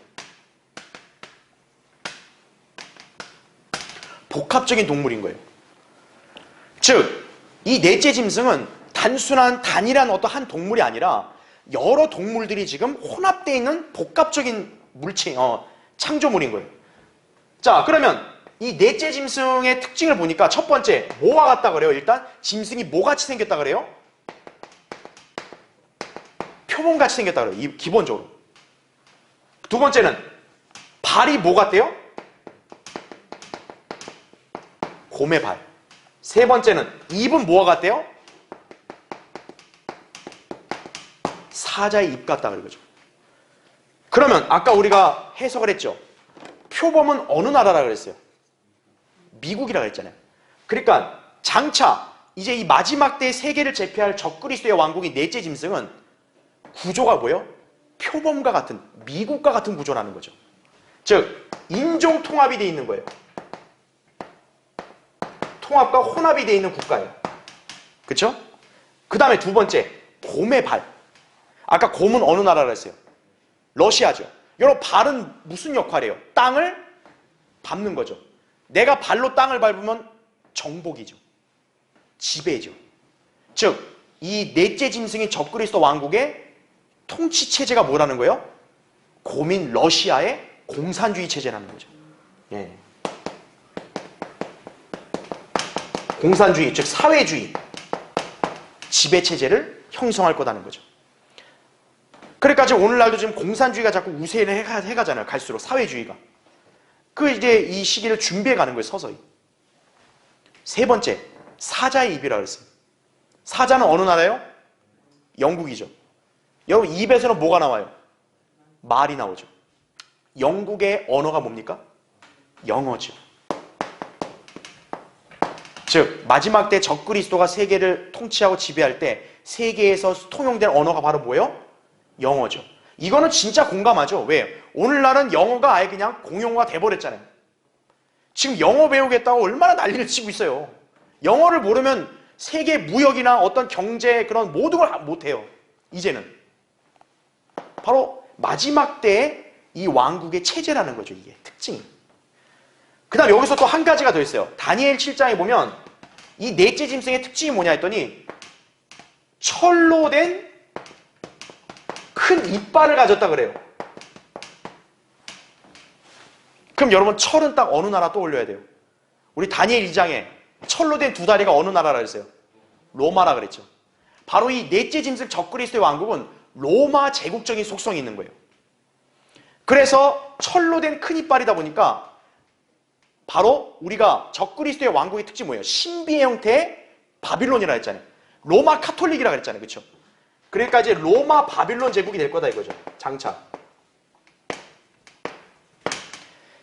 복합적인 동물인 거예요. 즉, 이 넷째 짐승은 단일한 어떤 한 동물이 아니라 여러 동물들이 지금 혼합되어 있는 복합적인 창조물인 거예요. 자, 그러면 이 넷째 짐승의 특징을 보니까 첫 번째 뭐와 같다 그래요? 일단 짐승이 뭐같이 생겼다 그래요? 표범같이 생겼다 그래요. 기본적으로. 두 번째는 발이 뭐 같대요? 곰의 발. 세 번째는 입은 뭐와 같대요? 사자의 입 같다 그러죠. 그러면 아까 우리가 해석을 했죠. 표범은 어느 나라라 그랬어요? 미국이라 그랬잖아요. 그러니까 장차 이제 이 마지막 때 세계를 제패할 적그리스도의 왕국인 넷째 짐승은 구조가 뭐예요? 표범과 같은, 미국과 같은 구조라는 거죠. 즉 인종 통합이 되어 있는 거예요. 통합과 혼합이 되어 있는 국가예요. 그렇죠? 그 다음에 두 번째, 곰의 발. 아까 곰은 어느 나라라 했어요? 러시아죠. 여러분 발은 무슨 역할이에요? 땅을 밟는 거죠. 내가 발로 땅을 밟으면 정복이죠. 지배죠. 즉 이 넷째 짐승인 적그리스도 왕국의 통치 체제가 뭐라는 거예요? 곰인 러시아의 공산주의 체제라는 거죠. 예. 공산주의, 즉 사회주의 지배 체제를 형성할 거다는 거죠. 그러니까 지금 오늘날도 지금 공산주의가 자꾸 우세를 해가잖아요. 갈수록 사회주의가. 이제 이 시기를 준비해 가는 거예요. 서서히. 세 번째, 사자의 입이라고 했어요. 사자는 어느 나라예요? 영국이죠. 여러분 입에서는 뭐가 나와요? 말이 나오죠. 영국의 언어가 뭡니까? 영어죠. 즉 마지막 때 적그리스도가 세계를 통치하고 지배할 때 세계에서 통용된 언어가 바로 뭐예요? 영어죠. 이거는 진짜 공감하죠. 왜? 오늘날은 영어가 아예 그냥 공용어가 돼버렸잖아요. 지금 영어 배우겠다고 얼마나 난리를 치고 있어요. 영어를 모르면 세계 무역이나 어떤 경제 그런 모든 걸 못해요. 이제는. 바로 마지막 때의 이 왕국의 체제라는 거죠. 이게 특징이. 그 다음 여기서 또 한 가지가 더 있어요. 다니엘 7장에 보면 이 넷째 짐승의 특징이 뭐냐 했더니 철로 된 큰 이빨을 가졌다 그래요. 그럼 여러분 철은 딱 어느 나라 떠올려야 돼요? 우리 다니엘 2장에 철로 된 두 다리가 어느 나라라 그랬어요? 로마라 그랬죠. 바로 이 넷째 짐승 적그리스도의 왕국은 로마 제국적인 속성이 있는 거예요. 그래서 철로 된 큰 이빨이다 보니까 바로 우리가 적그리스도의 왕국의 특징이 뭐예요? 신비의 형태의 바빌론이라 했잖아요. 로마 카톨릭이라 그랬잖아요. 그렇죠? 그러니까 이제 로마 바빌론 제국이 될 거다 이거죠. 장차.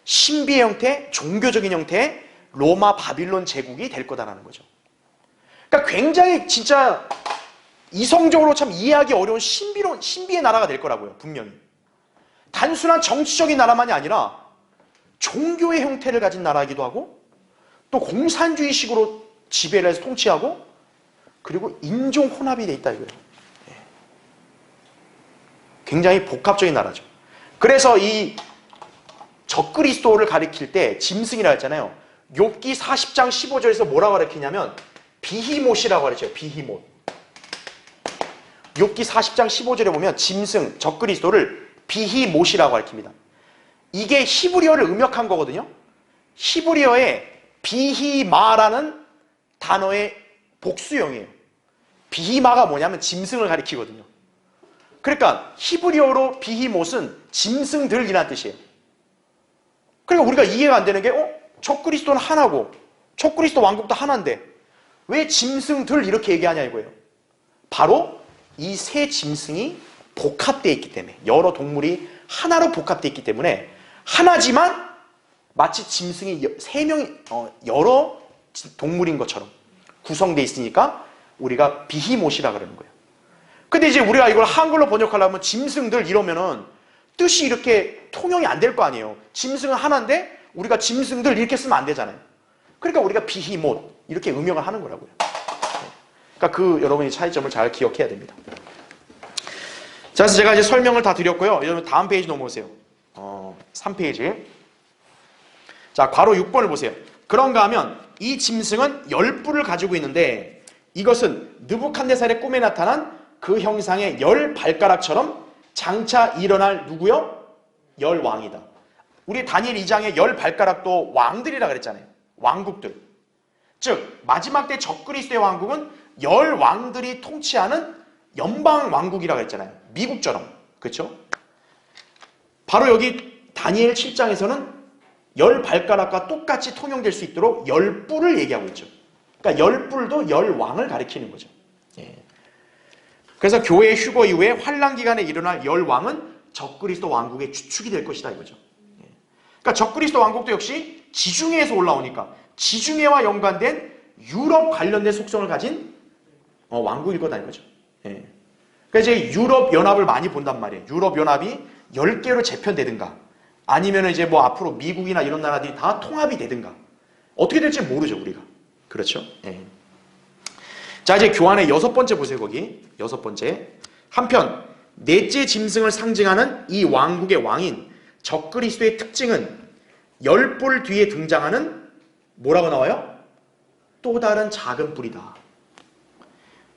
신비의 형태, 종교적인 형태의 로마 바빌론 제국이 될 거다라는 거죠. 그러니까 굉장히 진짜 이성적으로 참 이해하기 어려운 신비의 나라가 될 거라고요. 분명히. 단순한 정치적인 나라만이 아니라 종교의 형태를 가진 나라이기도 하고 또 공산주의식으로 지배를 해서 통치하고 그리고 인종 혼합이 돼 있다 이거예요. 굉장히 복합적인 나라죠. 그래서 이 적그리스도를 가리킬 때 짐승이라 했잖아요. 욥기 40장 15절에서 뭐라고 가리키냐면 비히못이라고 가르쳐요. 비히못. 욥기 40장 15절에 보면 짐승, 적그리스도를 비히못이라고 가리킵니다. 이게 히브리어를 음역한 거거든요. 히브리어에 비히마라는 단어의 복수형이에요. 비히마가 뭐냐면 짐승을 가리키거든요. 그러니까 히브리어로 비히못은 짐승들이라는 뜻이에요. 그러니까 우리가 이해가 안 되는 게 적그리스도는 하나고 적그리스도 왕국도 하나인데 왜 짐승들 이렇게 얘기하냐 이거예요. 바로 이 세 짐승이 복합되어 있기 때문에 여러 동물이 하나로 복합되어 있기 때문에 하나지만 마치 짐승이 세 명이 여러 동물인 것처럼 구성되어 있으니까 우리가 비히못이라 그러는 거예요. 근데 이제 우리가 이걸 한글로 번역하려면 짐승들 이러면은 뜻이 이렇게 통용이 안 될 거 아니에요. 짐승은 하나인데 우리가 짐승들 이렇게 쓰면 안 되잖아요. 그러니까 우리가 비히못 이렇게 음역을 하는 거라고요. 그러니까 여러분이 차이점을 잘 기억해야 됩니다. 자, 그래서 제가 이제 설명을 다 드렸고요. 여러분 다음 페이지 넘어오세요. 3페이지. 자, 괄호 6번을 보세요. 그런가 하면 이 짐승은 10뿔을 가지고 있는데 이것은 느부갓네살의 꿈에 나타난 그 형상의 10발가락처럼 장차 일어날 누구요? 10왕이다. 우리 다니엘 2장의 10발가락도 왕들이라 그랬잖아요. 왕국들. 즉 마지막 때 적그리스도의 왕국은 10왕들이 통치하는 연방 왕국이라 그랬잖아요. 미국처럼. 그렇죠? 바로 여기 다니엘 7장에서는 10발가락과 똑같이 통용될 수 있도록 10뿔을 얘기하고 있죠. 그러니까 10뿔도 10왕을 가리키는 거죠. 예. 그래서 교회 휴거 이후에 환란 기간에 일어날 10왕은 적그리스도 왕국의 주축이 될 것이다 이거죠. 예. 그러니까 적그리스도 왕국도 역시 지중해에서 올라오니까 지중해와 연관된 유럽 관련된 속성을 가진 왕국일 거다 이거죠. 예. 그러니까 이제 유럽 연합을 많이 본단 말이에요. 유럽 연합이 10개로 재편되든가 아니면 이제 뭐 앞으로 미국이나 이런 나라들이 다 통합이 되든가 어떻게 될지 모르죠 우리가. 그렇죠? 예. 자 이제 교환의 6번째 보세요. 거기 6번째. 한편 넷째 짐승을 상징하는 이 왕국의 왕인 적그리스도의 특징은 10뿔 뒤에 등장하는 뭐라고 나와요? 또 다른 작은 뿔이다.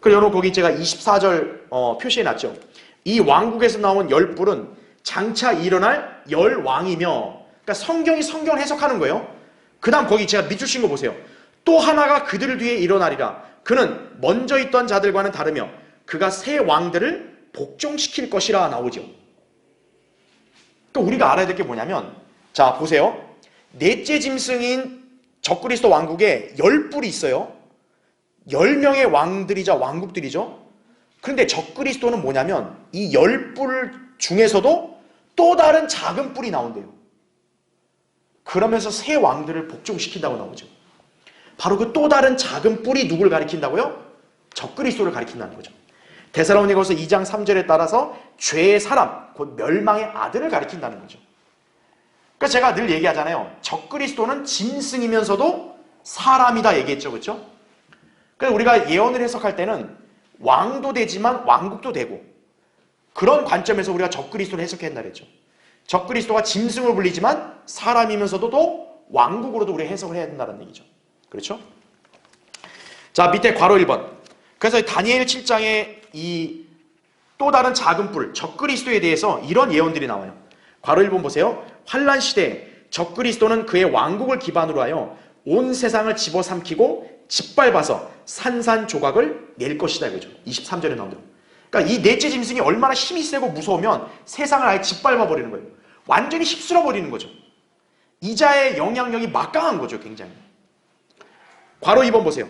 그리고 여러분 거기 제가 24절 표시해놨죠. 이 왕국에서 나온 10뿔은 장차 일어날 10왕이며, 그러니까 성경을 해석하는 거예요. 그 다음 거기 제가 밑줄 친 거 보세요. 또 하나가 그들 뒤에 일어나리라. 그는 먼저 있던 자들과는 다르며 그가 새 왕들을 복종시킬 것이라 나오죠. 또 우리가 알아야 될 게 뭐냐면, 자 보세요. 넷째 짐승인 적그리스도 왕국에 10뿔이 있어요. 10명의 왕들이자 왕국들이죠. 그런데 적그리스도는 뭐냐면 이 10뿔 중에서도 또 다른 작은 뿔이 나온대요. 그러면서 새 왕들을 복종시킨다고 나오죠. 바로 그 또 다른 작은 뿔이 누굴 가리킨다고요? 적그리스도를 가리킨다는 거죠. 데살로니가서 2장 3절에 따라서 죄의 사람, 곧 멸망의 아들을 가리킨다는 거죠. 그러니까 제가 늘 얘기하잖아요. 적그리스도는 짐승이면서도 사람이다 얘기했죠. 그렇죠? 그래서 우리가 예언을 해석할 때는 왕도 되지만 왕국도 되고 그런 관점에서 우리가 적그리스도를 해석해야 한다 그랬죠. 적그리스도가 짐승을 불리지만 사람이면서도 또 왕국으로도 우리가 해석을 해야 된다는 얘기죠. 그렇죠? 자 밑에 괄호 1번. 그래서 다니엘 7장에 이 또 다른 작은 뿔 적그리스도에 대해서 이런 예언들이 나와요. 괄호 1번 보세요. 환란 시대에 적그리스도는 그의 왕국을 기반으로 하여 온 세상을 집어삼키고 짓밟아서 산산조각을 낼 것이다 이거죠. 23절에 나오죠. 그러니까 이 넷째 짐승이 얼마나 힘이 세고 무서우면 세상을 아예 짓밟아 버리는 거예요. 완전히 휩쓸어 버리는 거죠. 이자의 영향력이 막강한 거죠. 굉장히. 괄호 2번 보세요.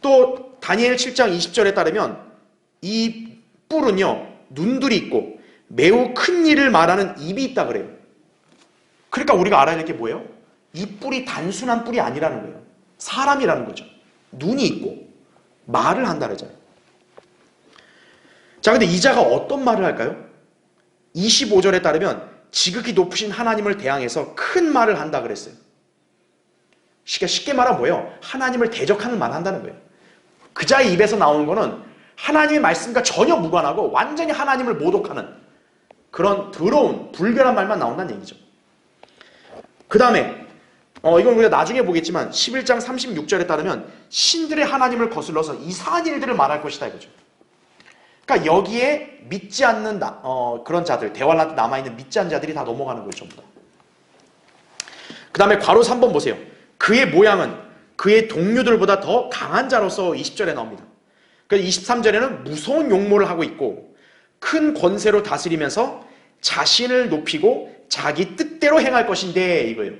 또 다니엘 7장 20절에 따르면 이 뿔은요 눈들이 있고 매우 큰 일을 말하는 입이 있다 그래요. 그러니까 우리가 알아야 될 게 뭐예요? 이 뿔이 단순한 뿔이 아니라는 거예요. 사람이라는 거죠. 눈이 있고 말을 한다 그러잖아요. 자 근데 이자가 어떤 말을 할까요? 25절에 따르면 지극히 높으신 하나님을 대항해서 큰 말을 한다 그랬어요. 쉽게 말하면 뭐예요? 하나님을 대적하는 말을 한다는 거예요. 그자의 입에서 나오는 거는 하나님의 말씀과 전혀 무관하고 완전히 하나님을 모독하는 그런 더러운 불결한 말만 나온다는 얘기죠. 그 다음에 이건 우리가 나중에 보겠지만 11장 36절에 따르면 신들의 하나님을 거슬러서 이상한 일들을 말할 것이다 이거죠. 그러니까 여기에 믿지 않는 그런 자들, 대환란 때 남아있는 믿지 않는 자들이 다 넘어가는 거예요. 전부 다. 그 다음에 괄호 3번 보세요. 그의 모양은 그의 동료들보다 더 강한 자로서 20절에 나옵니다. 그래서 23절에는 무서운 용모를 하고 있고 큰 권세로 다스리면서 자신을 높이고 자기 뜻대로 행할 것인데 이거예요.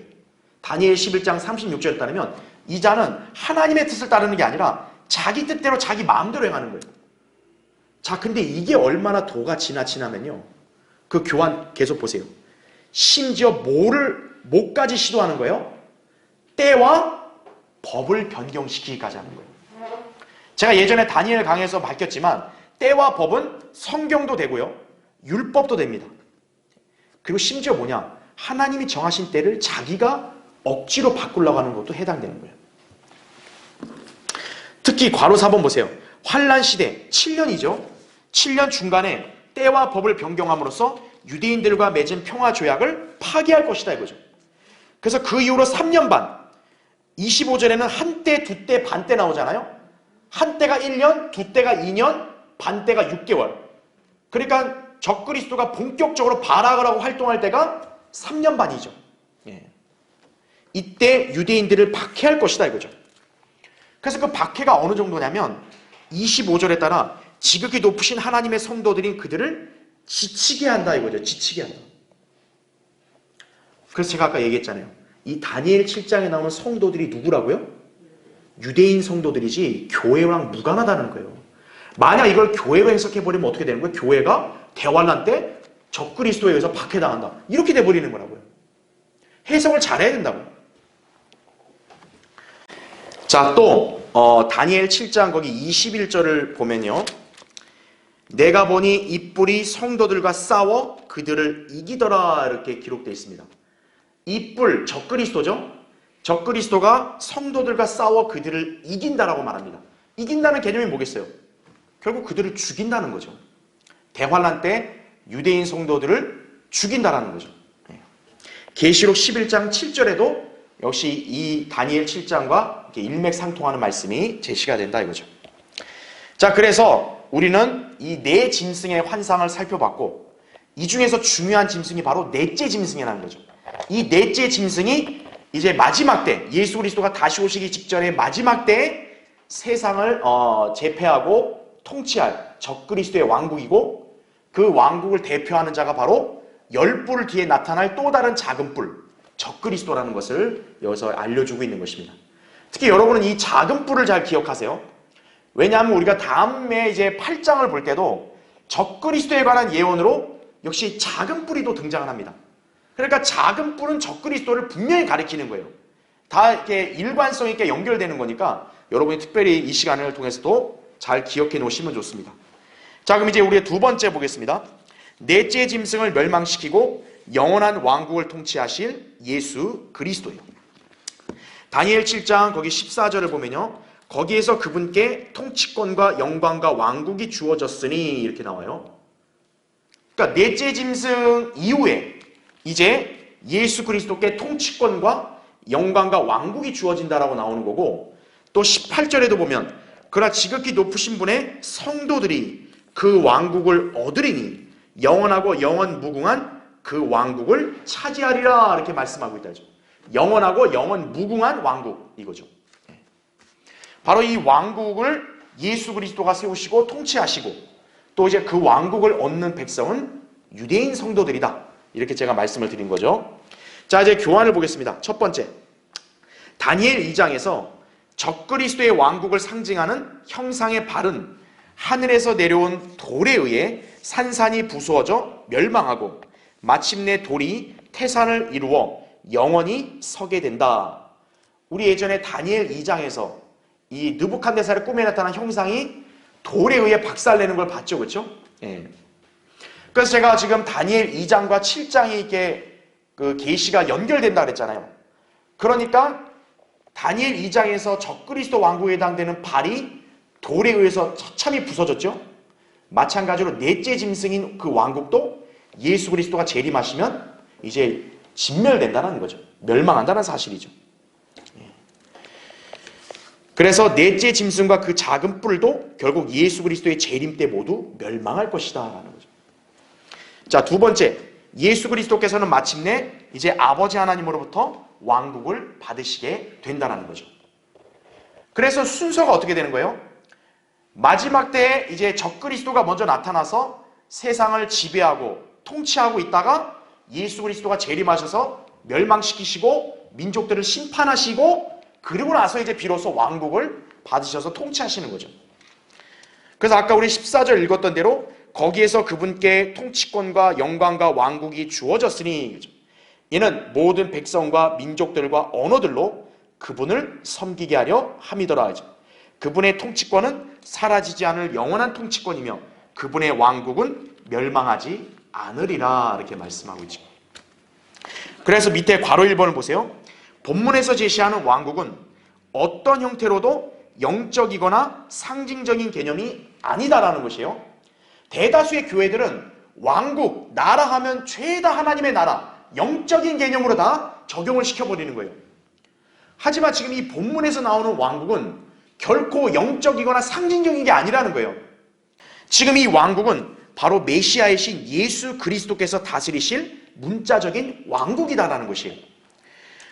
다니엘 11장 36절에 따르면 이 자는 하나님의 뜻을 따르는 게 아니라 자기 뜻대로 자기 마음대로 행하는 거예요. 자 근데 이게 얼마나 도가 지나치냐면요. 그 교환 계속 보세요. 심지어 뭐까지 시도하는 거예요? 때와 법을 변경시키기까지 하는 거예요. 제가 예전에 다니엘 강의에서 밝혔지만 때와 법은 성경도 되고요. 율법도 됩니다. 그리고 심지어 뭐냐? 하나님이 정하신 때를 자기가 억지로 바꾸려고 하는 것도 해당되는 거예요. 특히 괄호 4번 보세요. 환란 시대 7년이죠. 7년 중간에 때와 법을 변경함으로써 유대인들과 맺은 평화 조약을 파기할 것이다 이거죠. 그래서 그 이후로 3년 반 25절에는 한때, 두때, 반때 나오잖아요. 한때가 1년, 두때가 2년, 반때가 6개월. 그러니까 적그리스도가 본격적으로 발악을 하고 활동할 때가 3년 반이죠. 예. 이때 유대인들을 박해할 것이다 이거죠. 그래서 그 박해가 어느 정도냐면 25절에 따라 지극히 높으신 하나님의 성도들인 그들을 지치게 한다 이거죠. 지치게 한다. 그래서 제가 아까 얘기했잖아요. 이 다니엘 7장에 나오는 성도들이 누구라고요? 유대인 성도들이지 교회랑 무관하다는 거예요. 만약 이걸 교회로 해석해버리면 어떻게 되는 거예요? 교회가 대환란 때 적그리스도에 의해서 박해당한다. 이렇게 돼버리는 거라고요. 해석을 잘해야 된다고. 자, 또 다니엘 7장 거기 21절을 보면요. 내가 보니 이 뿔이 성도들과 싸워 그들을 이기더라 이렇게 기록되어 있습니다. 이 뿔, 적그리스도죠. 적그리스도가 성도들과 싸워 그들을 이긴다라고 말합니다. 이긴다는 개념이 뭐겠어요? 결국 그들을 죽인다는 거죠. 대환란 때 유대인 성도들을 죽인다라는 거죠. 계시록 11장 7절에도 역시 이 다니엘 7장과 일맥상통하는 말씀이 제시가 된다 이거죠. 자, 그래서 우리는 이 네 짐승의 환상을 살펴봤고 이 중에서 중요한 짐승이 바로 넷째 짐승이라는 거죠. 이 넷째 짐승이 이제 마지막 때 예수 그리스도가 다시 오시기 직전에 마지막 때에 세상을 제패하고 통치할 적그리스도의 왕국이고 그 왕국을 대표하는 자가 바로 10뿔 뒤에 나타날 또 다른 작은 뿔 적그리스도라는 것을 여기서 알려주고 있는 것입니다. 특히 여러분은 이 작은 뿔을 잘 기억하세요. 왜냐하면 우리가 다음에 이제 8장을 볼 때도 적그리스도에 관한 예언으로 역시 작은 뿔이 또 등장을 합니다. 그러니까 작은 뿔은 적그리스도를 분명히 가리키는 거예요. 다 이렇게 일관성 있게 연결되는 거니까 여러분이 특별히 이 시간을 통해서도 잘 기억해 놓으시면 좋습니다. 자, 그럼 이제 우리의 두 번째 보겠습니다. 넷째 짐승을 멸망시키고 영원한 왕국을 통치하실 예수 그리스도예요. 다니엘 7장 거기 14절을 보면요. 거기에서 그분께 통치권과 영광과 왕국이 주어졌으니 이렇게 나와요. 그러니까 넷째 짐승 이후에 이제 예수 그리스도께 통치권과 영광과 왕국이 주어진다라고 나오는 거고 또 18절에도 보면 그러나 지극히 높으신 분의 성도들이 그 왕국을 얻으리니 영원하고 영원 무궁한 그 왕국을 차지하리라 이렇게 말씀하고 있다죠. 영원하고 영원 무궁한 왕국 이거죠. 바로 이 왕국을 예수 그리스도가 세우시고 통치하시고 또 이제 그 왕국을 얻는 백성은 유대인 성도들이다. 이렇게 제가 말씀을 드린 거죠. 자, 이제 교환을 보겠습니다. 첫 번째, 다니엘 2장에서 적그리스도의 왕국을 상징하는 형상의 발은 하늘에서 내려온 돌에 의해 산산이 부수어져 멸망하고 마침내 돌이 태산을 이루어 영원히 서게 된다. 우리 예전에 다니엘 2장에서 이 느부갓네살의 꿈에 나타난 형상이 돌에 의해 박살내는 걸 봤죠, 그렇죠? 예. 그래서 제가 지금 다니엘 2장과 7장이 이렇게 그 계시가 연결된다 그랬잖아요. 그러니까 다니엘 2장에서 적그리스도 왕국에 해당되는 발이 돌에 의해서 처참히 부서졌죠. 마찬가지로 넷째 짐승인 그 왕국도 예수 그리스도가 재림하시면 이제 진멸된다는 거죠. 멸망한다는 사실이죠. 그래서 넷째 짐승과 그 작은 뿔도 결국 예수 그리스도의 재림 때 모두 멸망할 것이다 라는 거죠. 자, 두 번째, 예수 그리스도께서는 마침내 이제 아버지 하나님으로부터 왕국을 받으시게 된다는 거죠. 그래서 순서가 어떻게 되는 거예요? 마지막 때에 이제 적그리스도가 먼저 나타나서 세상을 지배하고 통치하고 있다가 예수 그리스도가 재림하셔서 멸망시키시고 민족들을 심판하시고 그리고 나서 이제 비로소 왕국을 받으셔서 통치하시는 거죠. 그래서 아까 우리 14절 읽었던 대로 거기에서 그분께 통치권과 영광과 왕국이 주어졌으니 이는 모든 백성과 민족들과 언어들로 그분을 섬기게 하려 함이더라 하죠. 그분의 통치권은 사라지지 않을 영원한 통치권이며 그분의 왕국은 멸망하지 않으리라 이렇게 말씀하고 있죠. 그래서 밑에 괄호 1번을 보세요. 본문에서 제시하는 왕국은 어떤 형태로도 영적이거나 상징적인 개념이 아니다라는 것이에요. 대다수의 교회들은 왕국, 나라 하면 죄다 하나님의 나라, 영적인 개념으로 다 적용을 시켜버리는 거예요. 하지만 지금 이 본문에서 나오는 왕국은 결코 영적이거나 상징적인 게 아니라는 거예요. 지금 이 왕국은 바로 메시아이신 예수 그리스도께서 다스리실 문자적인 왕국이다라는 것이에요.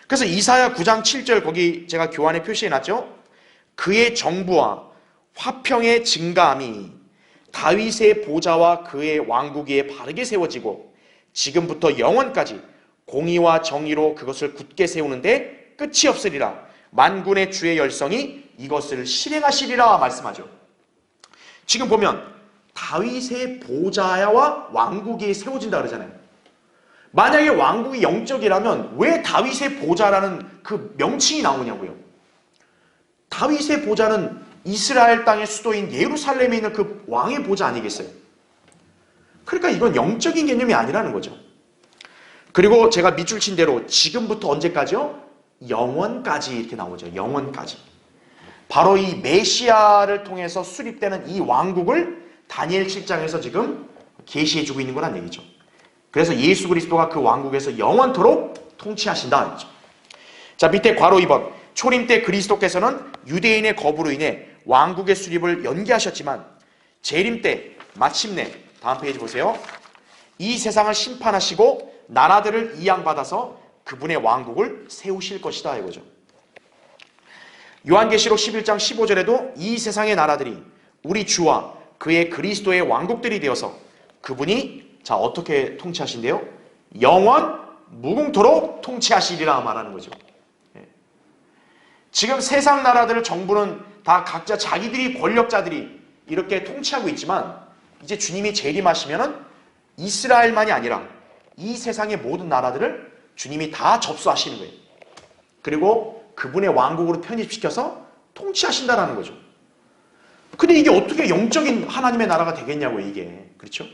그래서 이사야 9장 7절 거기 제가 교환에 표시해놨죠. 그의 정부와 화평의 증가함이 다윗의 보좌와 그의 왕국 위에 바르게 세워지고 지금부터 영원까지 공의와 정의로 그것을 굳게 세우는데 끝이 없으리라. 만군의 주의 열성이 이것을 실행하시리라 말씀하죠. 지금 보면 다윗의 보좌와 왕국이 세워진다 그러잖아요. 만약에 왕국이 영적이라면 왜 다윗의 보좌라는 그 명칭이 나오냐고요. 다윗의 보좌는 이스라엘 땅의 수도인 예루살렘에 있는 그 왕의 보좌 아니겠어요? 그러니까 이건 영적인 개념이 아니라는 거죠. 그리고 제가 밑줄 친 대로 지금부터 언제까지요? 영원까지 이렇게 나오죠. 영원까지. 바로 이 메시아를 통해서 수립되는 이 왕국을 다니엘 7장에서 지금 계시해주고 있는 거란 얘기죠. 그래서 예수 그리스도가 그 왕국에서 영원토록 통치하신다. 자, 밑에 괄호 2번. 초림 때 그리스도께서는 유대인의 거부로 인해 왕국의 수립을 연기하셨지만 재림 때 마침내 다음 페이지 보세요. 이 세상을 심판하시고 나라들을 이양받아서 그분의 왕국을 세우실 것이다 이거죠. 요한계시록 11장 15절에도 이 세상의 나라들이 우리 주와 그의 그리스도의 왕국들이 되어서 그분이 자 어떻게 통치하신대요? 영원 무궁토록 통치하시리라 말하는 거죠. 지금 세상 나라들 정부는 다 각자 자기들이 권력자들이 이렇게 통치하고 있지만 이제 주님이 재림하시면은 이스라엘만이 아니라 이 세상의 모든 나라들을 주님이 다 접수하시는 거예요. 그리고 그분의 왕국으로 편입시켜서 통치하신다라는 거죠. 근데 이게 어떻게 영적인 하나님의 나라가 되겠냐고 이게. 그렇죠?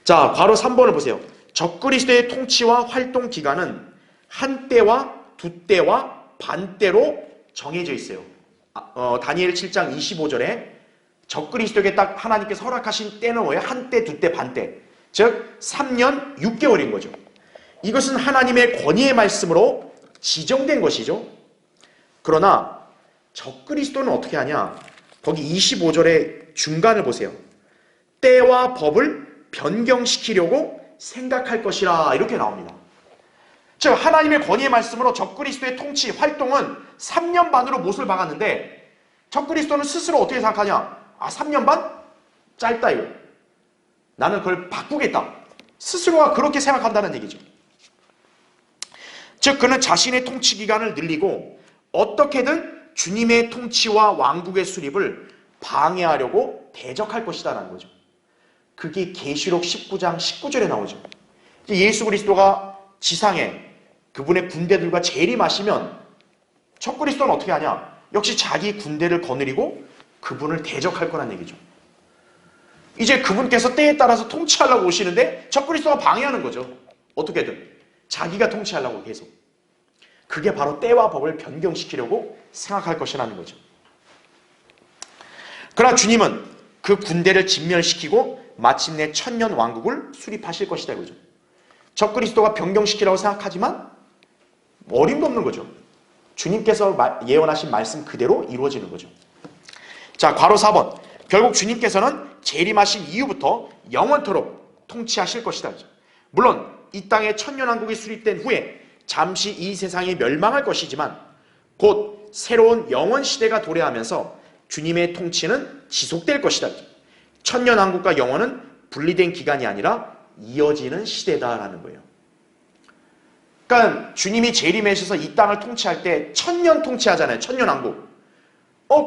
자, 바로 3번을 보세요. 적그리스도의 통치와 활동 기간은 한때와 두때와 반때로 정해져 있어요. 다니엘 7장 25절에 적그리스도에게 딱 하나님께서 허락하신 때는 뭐예요? 한때, 두때, 반때. 즉 3년 6개월인 거죠. 이것은 하나님의 권위의 말씀으로 지정된 것이죠. 그러나 적그리스도는 어떻게 하냐? 거기 25절의 중간을 보세요. 때와 법을 변경시키려고 생각할 것이라 이렇게 나옵니다. 즉 하나님의 권위의 말씀으로 적그리스도의 통치 활동은 3년 반으로 못을 박았는데 적그리스도는 스스로 어떻게 생각하냐? 3년 반? 짧다 이거. 나는 그걸 바꾸겠다. 스스로가 그렇게 생각한다는 얘기죠. 즉 그는 자신의 통치 기간을 늘리고 어떻게든 주님의 통치와 왕국의 수립을 방해하려고 대적할 것이다라는 거죠. 그게 계시록 19장 19절에 나오죠. 예수 그리스도가 지상에 그분의 군대들과 재림하시면 적그리스도는 어떻게 하냐? 역시 자기 군대를 거느리고 그분을 대적할 거란 얘기죠. 이제 그분께서 때에 따라서 통치하려고 오시는데 적그리스도가 방해하는 거죠. 어떻게든 자기가 통치하려고 계속. 그게 바로 때와 법을 변경시키려고 생각할 것이라는 거죠. 그러나 주님은 그 군대를 진멸시키고 마침내 천년 왕국을 수립하실 것이다 이거죠. 적그리스도가 변경시키라고 생각하지만 어림도 없는 거죠. 주님께서 예언하신 말씀 그대로 이루어지는 거죠. 자, 괄호 4번. 결국 주님께서는 재림하신 이후부터 영원토록 통치하실 것이다. 물론 이 땅에 천년왕국이 수립된 후에 잠시 이 세상이 멸망할 것이지만 곧 새로운 영원시대가 도래하면서 주님의 통치는 지속될 것이다. 천년왕국과 영원은 분리된 기간이 아니라 이어지는 시대다라는 거예요. 그러니까 주님이 재림하셔서 이 땅을 통치할 때 천년 통치하잖아요. 천년왕국.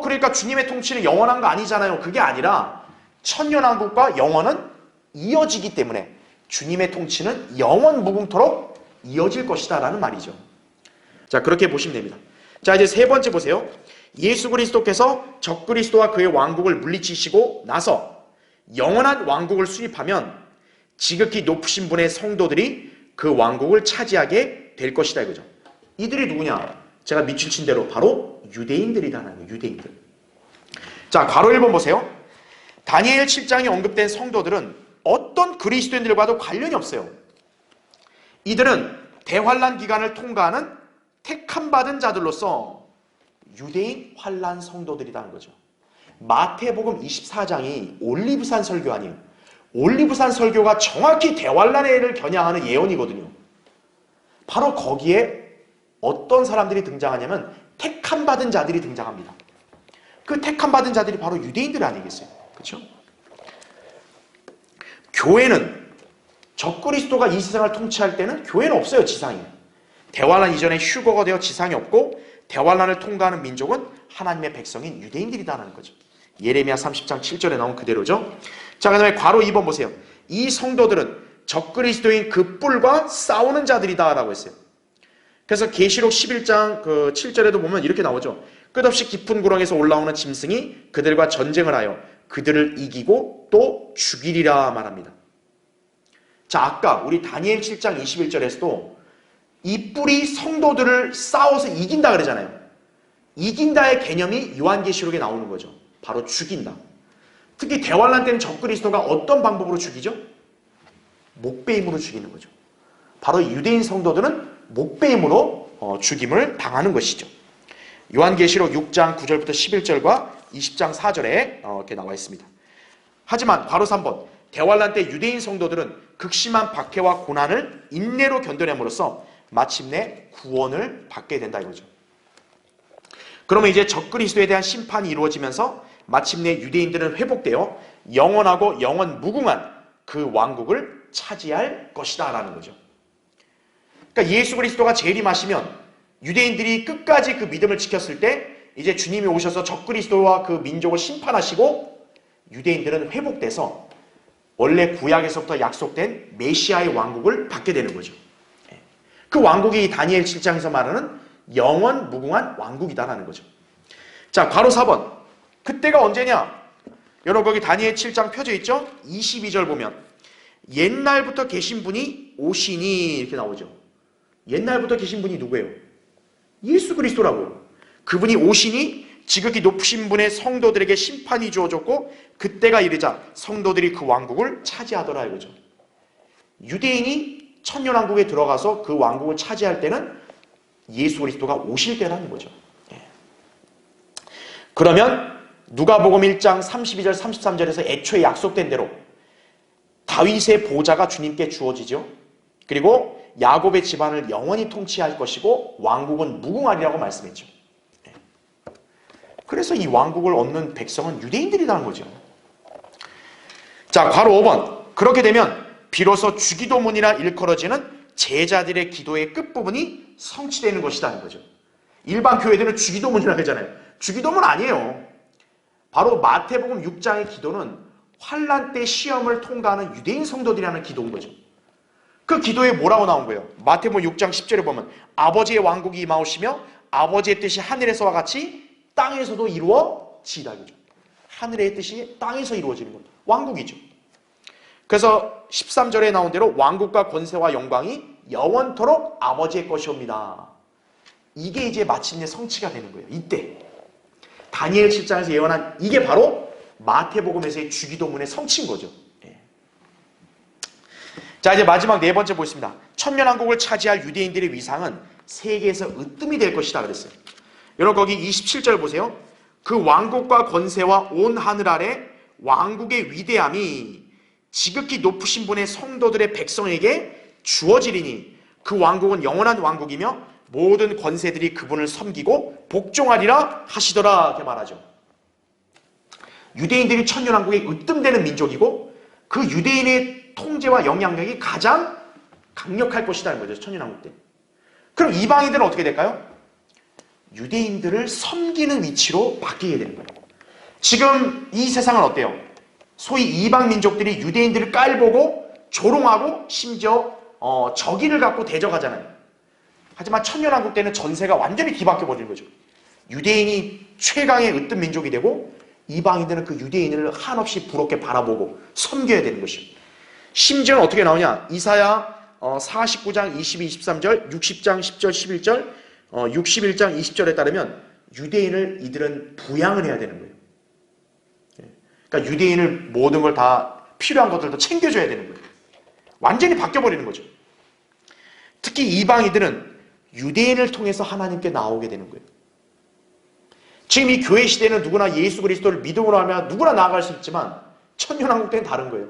그러니까 주님의 통치는 영원한 거 아니잖아요. 그게 아니라 천년왕국과 영원은 이어지기 때문에 주님의 통치는 영원 무궁토록 이어질 것이다 라는 말이죠. 자, 그렇게 보시면 됩니다. 자, 이제 세 번째 보세요. 예수 그리스도께서 적그리스도와 그의 왕국을 물리치시고 나서 영원한 왕국을 수립하면 지극히 높으신 분의 성도들이 그 왕국을 차지하게 될 것이다 이거죠. 이들이 누구냐? 제가 밑줄 친 대로 바로 유대인들이라는 거예요. 유대인들. 자, 괄호 1번 보세요. 다니엘 7장에 언급된 성도들은 어떤 그리스도인들과도 관련이 없어요. 이들은 대환란 기간을 통과하는 택함 받은 자들로서 유대인 환란 성도들이라는 거죠. 마태복음 24장이 올리브산 설교 아니에요. 올리브산 설교가 정확히 대환란을 겨냥하는 예언이거든요. 바로 거기에 어떤 사람들이 등장하냐면 택함 받은 자들이 등장합니다. 그 택함 받은 자들이 바로 유대인들 아니겠어요? 그렇죠? 교회는 적그리스도가 이 세상을 통치할 때는 교회는 없어요. 지상에. 대환란 이전에 휴거가 되어 지상이 없고 대환란을 통과하는 민족은 하나님의 백성인 유대인들이다라는 거죠. 예레미야 30장 7절에 나온 그대로죠. 자, 그 다음에 괄호 2번 보세요. 이 성도들은 적그리스도인 그 뿔과 싸우는 자들이다 라고 했어요. 그래서 계시록 11장 7절에도 보면 이렇게 나오죠. 끝없이 깊은 구렁에서 올라오는 짐승이 그들과 전쟁을 하여 그들을 이기고 또 죽이리라 말합니다. 자, 아까 우리 다니엘 7장 21절에서도 이 뿔이 성도들을 싸워서 이긴다 그러잖아요. 이긴다의 개념이 요한계시록에 나오는 거죠. 바로 죽인다. 특히 대환란 때는 적그리스도가 어떤 방법으로 죽이죠? 목베임으로 죽이는 거죠. 바로 유대인 성도들은 목베임으로 죽임을 당하는 것이죠. 요한계시록 6장 9절부터 11절과 20장 4절에 이렇게 나와 있습니다. 하지만 바로 3번 대환란 때 유대인 성도들은 극심한 박해와 고난을 인내로 견뎌냄으로써 마침내 구원을 받게 된다 이거죠. 그러면 이제 적그리스도에 대한 심판이 이루어지면서 마침내 유대인들은 회복되어 영원하고 영원 무궁한 그 왕국을 차지할 것이다 라는 거죠. 그러니까 예수 그리스도가 재림하시면 유대인들이 끝까지 그 믿음을 지켰을 때 이제 주님이 오셔서 적그리스도와 그 민족을 심판하시고 유대인들은 회복돼서 원래 구약에서부터 약속된 메시아의 왕국을 받게 되는 거죠. 그 왕국이 다니엘 7장에서 말하는 영원 무궁한 왕국이다라는 거죠. 자, 괄호 4번. 그때가 언제냐? 여러분 거기 다니엘 7장 펴져 있죠? 22절 보면 옛날부터 계신 분이 오시니 이렇게 나오죠. 옛날부터 계신 분이 누구예요? 예수 그리스도라고요. 그분이 오시니 지극히 높으신 분의 성도들에게 심판이 주어졌고 그때가 이르자 성도들이 그 왕국을 차지하더라 이거죠. 유대인이 천년왕국에 들어가서 그 왕국을 차지할 때는 예수 그리스도가 오실 때라는 거죠. 그러면 누가복음 1장 32절 33절에서 애초에 약속된 대로 다윗의 보좌가 주님께 주어지죠. 그리고 야곱의 집안을 영원히 통치할 것이고 왕국은 무궁하리라고 말씀했죠. 그래서 이 왕국을 얻는 백성은 유대인들이라는 거죠. 자, 괄호 5번. 그렇게 되면 비로소 주기도문이라 일컬어지는 제자들의 기도의 끝부분이 성취되는 것이라는 거죠. 일반 교회들은 주기도문이라고 하잖아요. 주기도문 아니에요. 바로 마태복음 6장의 기도는 환난 때 시험을 통과하는 유대인 성도들이라는 기도인 거죠. 그 기도에 뭐라고 나온 거예요? 마태복음 6장 10절에 보면 아버지의 왕국이 임하오시며 아버지의 뜻이 하늘에서와 같이 땅에서도 이루어지다 이거죠. 하늘의 뜻이 땅에서 이루어지는 것. 왕국이죠. 그래서 13절에 나온 대로 왕국과 권세와 영광이 영원토록 아버지의 것이옵니다. 이게 이제 마침내 성취가 되는 거예요. 이때 다니엘 7장에서 예언한 이게 바로 마태복음에서의 주기도문의 성취인 거죠. 자, 이제 마지막 네 번째 보겠습니다. 천년왕국을 차지할 유대인들의 위상은 세계에서 으뜸이 될 것이다 그랬어요. 여러분 거기 27절 보세요. 그 왕국과 권세와 온 하늘 아래 왕국의 위대함이 지극히 높으신 분의 성도들의 백성에게 주어지리니 그 왕국은 영원한 왕국이며 모든 권세들이 그분을 섬기고 복종하리라 하시더라 이렇게 말하죠. 유대인들이 천년왕국에 으뜸되는 민족이고 그 유대인의 통제와 영향력이 가장 강력할 것이라는 거죠. 천년왕국 때. 그럼 이방인들은 어떻게 될까요? 유대인들을 섬기는 위치로 바뀌게 되는 거예요. 지금 이 세상은 어때요? 소위 이방 민족들이 유대인들을 깔보고 조롱하고 심지어 적의를 갖고 대적하잖아요. 하지만 천년왕국 때는 전세가 완전히 뒤바뀌어 버리는 거죠. 유대인이 최강의 으뜸 민족이 되고 이방인들은 그 유대인을 한없이 부럽게 바라보고 섬겨야 되는 것이죠. 심지어는 어떻게 나오냐? 이사야 49장 22, 23절, 60장 10절, 11절, 61장 20절에 따르면 유대인을 이들은 부양을 해야 되는 거예요. 그러니까 유대인을 모든 걸 다 필요한 것들도 챙겨줘야 되는 거예요. 완전히 바뀌어버리는 거죠. 특히 이방인들은 유대인을 통해서 하나님께 나오게 되는 거예요. 지금 이 교회 시대는 누구나 예수 그리스도를 믿음으로 하면 누구나 나아갈 수 있지만 천년왕국 때는 다른 거예요.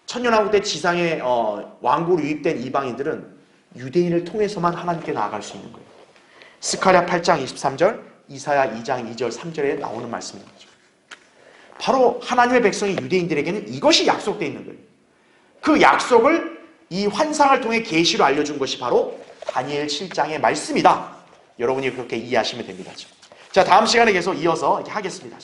천년왕국 때 지상에 왕국으로 유입된 이방인들은 유대인을 통해서만 하나님께 나아갈 수 있는 거예요. 스가랴 8장 23절, 이사야 2장 2절 3절에 나오는 말씀입니다. 바로 하나님의 백성인 유대인들에게는 이것이 약속되어 있는 거예요. 그 약속을 이 환상을 통해 계시로 알려준 것이 바로 다니엘 7장의 말씀이다. 여러분이 그렇게 이해하시면 됩니다. 자, 다음 시간에 계속 이어서 이렇게 하겠습니다.